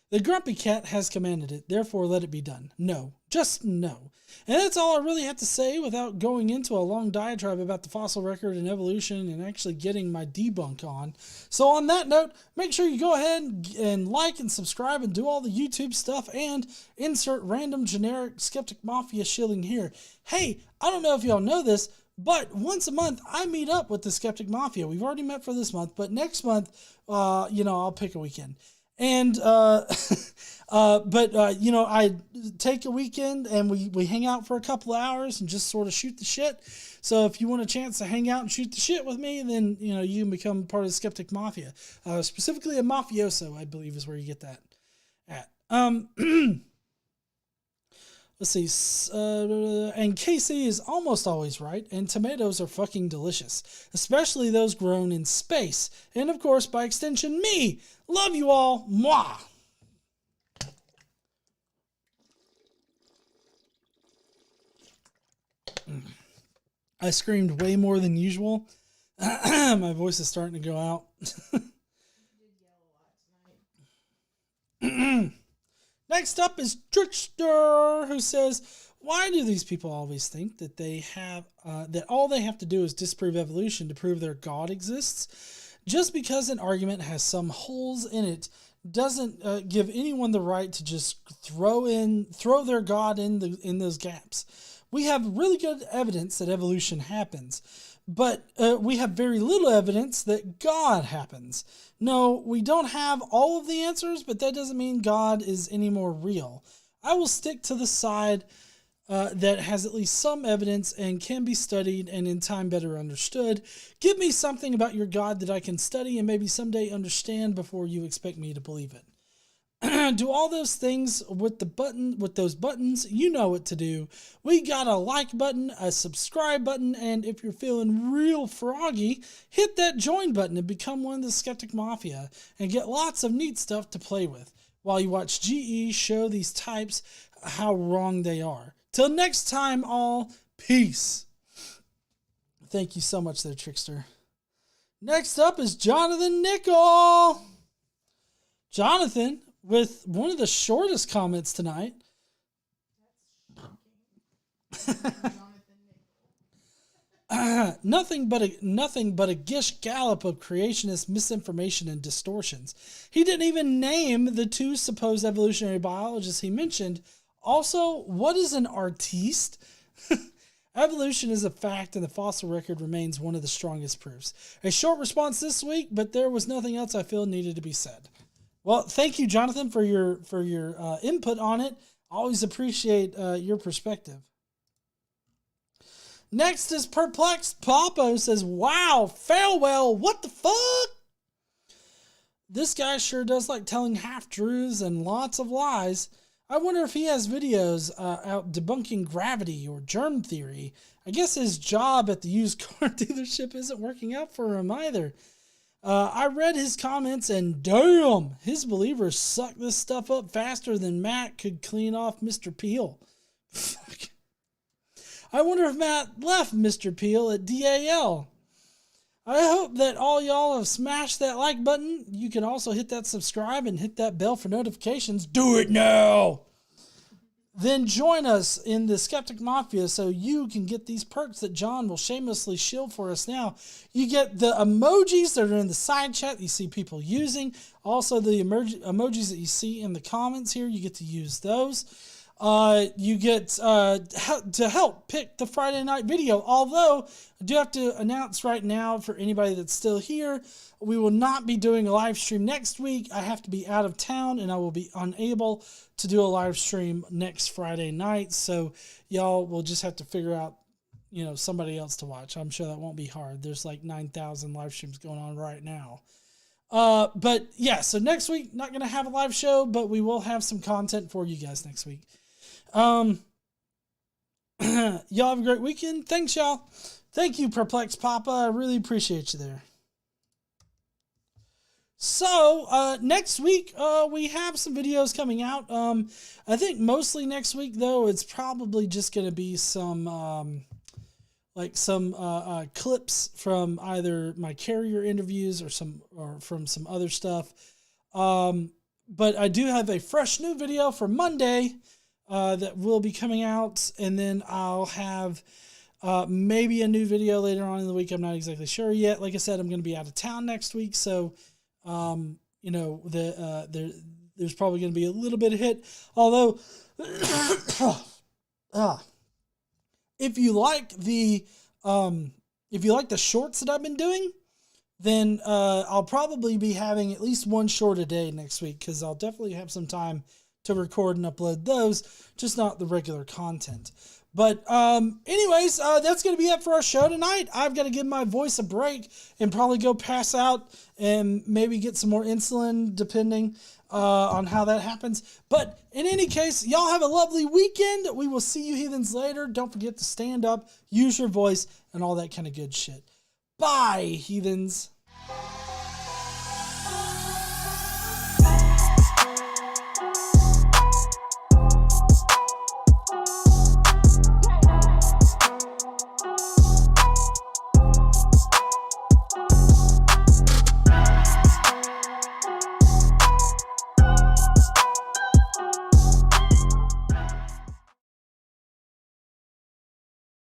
The grumpy cat has commanded it, therefore let it be done. No, just no. And that's all I really have to say without going into a long diatribe about the fossil record and evolution and actually getting my debunk on. So on that note, make sure you go ahead and like and subscribe and do all the YouTube stuff and insert random generic Skeptic Mafia shilling here. Hey, I don't know if y'all know this, but once a month I meet up with the Skeptic Mafia. We've already met for this month, but next month, I'll pick a weekend. And, I take a weekend and we hang out for a couple of hours and just sort of shoot the shit. So if you want a chance to hang out and shoot the shit with me, then, you can become part of the Skeptic Mafia. Specifically a mafioso, I believe is where you get that at. Let's see. And KC is almost always right, and tomatoes are fucking delicious, especially those grown in space. And of course, by extension, me. Love you all. Mwah. I screamed way more than usual. My voice is starting to go out. Next up is Trickster, who says, why do these people always think that they have that all they have to do is disprove evolution to prove their God exists? Just because an argument has some holes in it doesn't give anyone the right to just throw their God in those gaps. We have really good evidence that evolution happens, but we have very little evidence that God happens. No, we don't have all of the answers, but that doesn't mean God is any more real. I will stick to the side that has at least some evidence and can be studied and in time better understood. Give me something about your God that I can study and maybe someday understand before you expect me to believe it. Do all those things with those buttons. You know what to do. We got a like button, a subscribe button, and if you're feeling real froggy, hit that join button and become one of the Skeptic Mafia and get lots of neat stuff to play with while you watch GE show these types how wrong they are. Till next time, all, peace. Thank you so much there, Trickster. Next up is Jonathan Nickel. Jonathan, with one of the shortest comments tonight. nothing but a gish gallop of creationist misinformation and distortions. He didn't even name the two supposed evolutionary biologists he mentioned. Also, what is an artiste? Evolution is a fact, and the fossil record remains one of the strongest proofs. A short response this week, but there was nothing else I feel needed to be said. Well, thank you, Jonathan, for your input on it. Always appreciate your perspective. Next is Perplexed Papo says, wow, farewell, what the fuck? This guy sure does like telling half-truths and lots of lies. I wonder if he has videos out debunking gravity or germ theory. I guess his job at the used car dealership isn't working out for him either. I read his comments and damn, his believers suck this stuff up faster than Matt could clean off Mr. Peel. I wonder if Matt left Mr. Peel at DAL. I hope that all y'all have smashed that like button. You can also hit that subscribe and hit that bell for notifications. Do it now! Then join us in the Skeptic Mafia so you can get these perks that John will shamelessly shield for us now. You get the emojis that are in the side chat that you see people using. Also, the emojis that you see in the comments here, you get to use those. You get to help pick the Friday night video. Although, I do have to announce right now for anybody that's still here, we will not be doing a live stream next week. I have to be out of town and I will be unable to do a live stream next Friday night. So y'all will just have to figure out, somebody else to watch. I'm sure that won't be hard. There's like 9,000 live streams going on right now. But yeah, so next week, not going to have a live show, but we will have some content for you guys next week. Y'all have a great weekend. Thanks, y'all. Thank you, Perplexed Papa. I really appreciate you there. So, next week, we have some videos coming out. I think mostly next week, though, it's probably just going to be some clips from either my carrier interviews or from some other stuff. But I do have a fresh new video for Monday that will be coming out, and then I'll have maybe a new video later on in the week. I'm not exactly sure yet. Like I said, I'm going to be out of town next week, so there's probably going to be a little bit of hit. Although, if you like the shorts that I've been doing, then I'll probably be having at least one short a day next week, because I'll definitely have some time to record and upload those, just not the regular content. But anyways, that's going to be it for our show tonight. I've got to give my voice a break and probably go pass out and maybe get some more insulin, depending on how that happens. But in any case, y'all have a lovely weekend. We will see you heathens later. Don't forget to stand up, use your voice, and all that kind of good shit. Bye, heathens.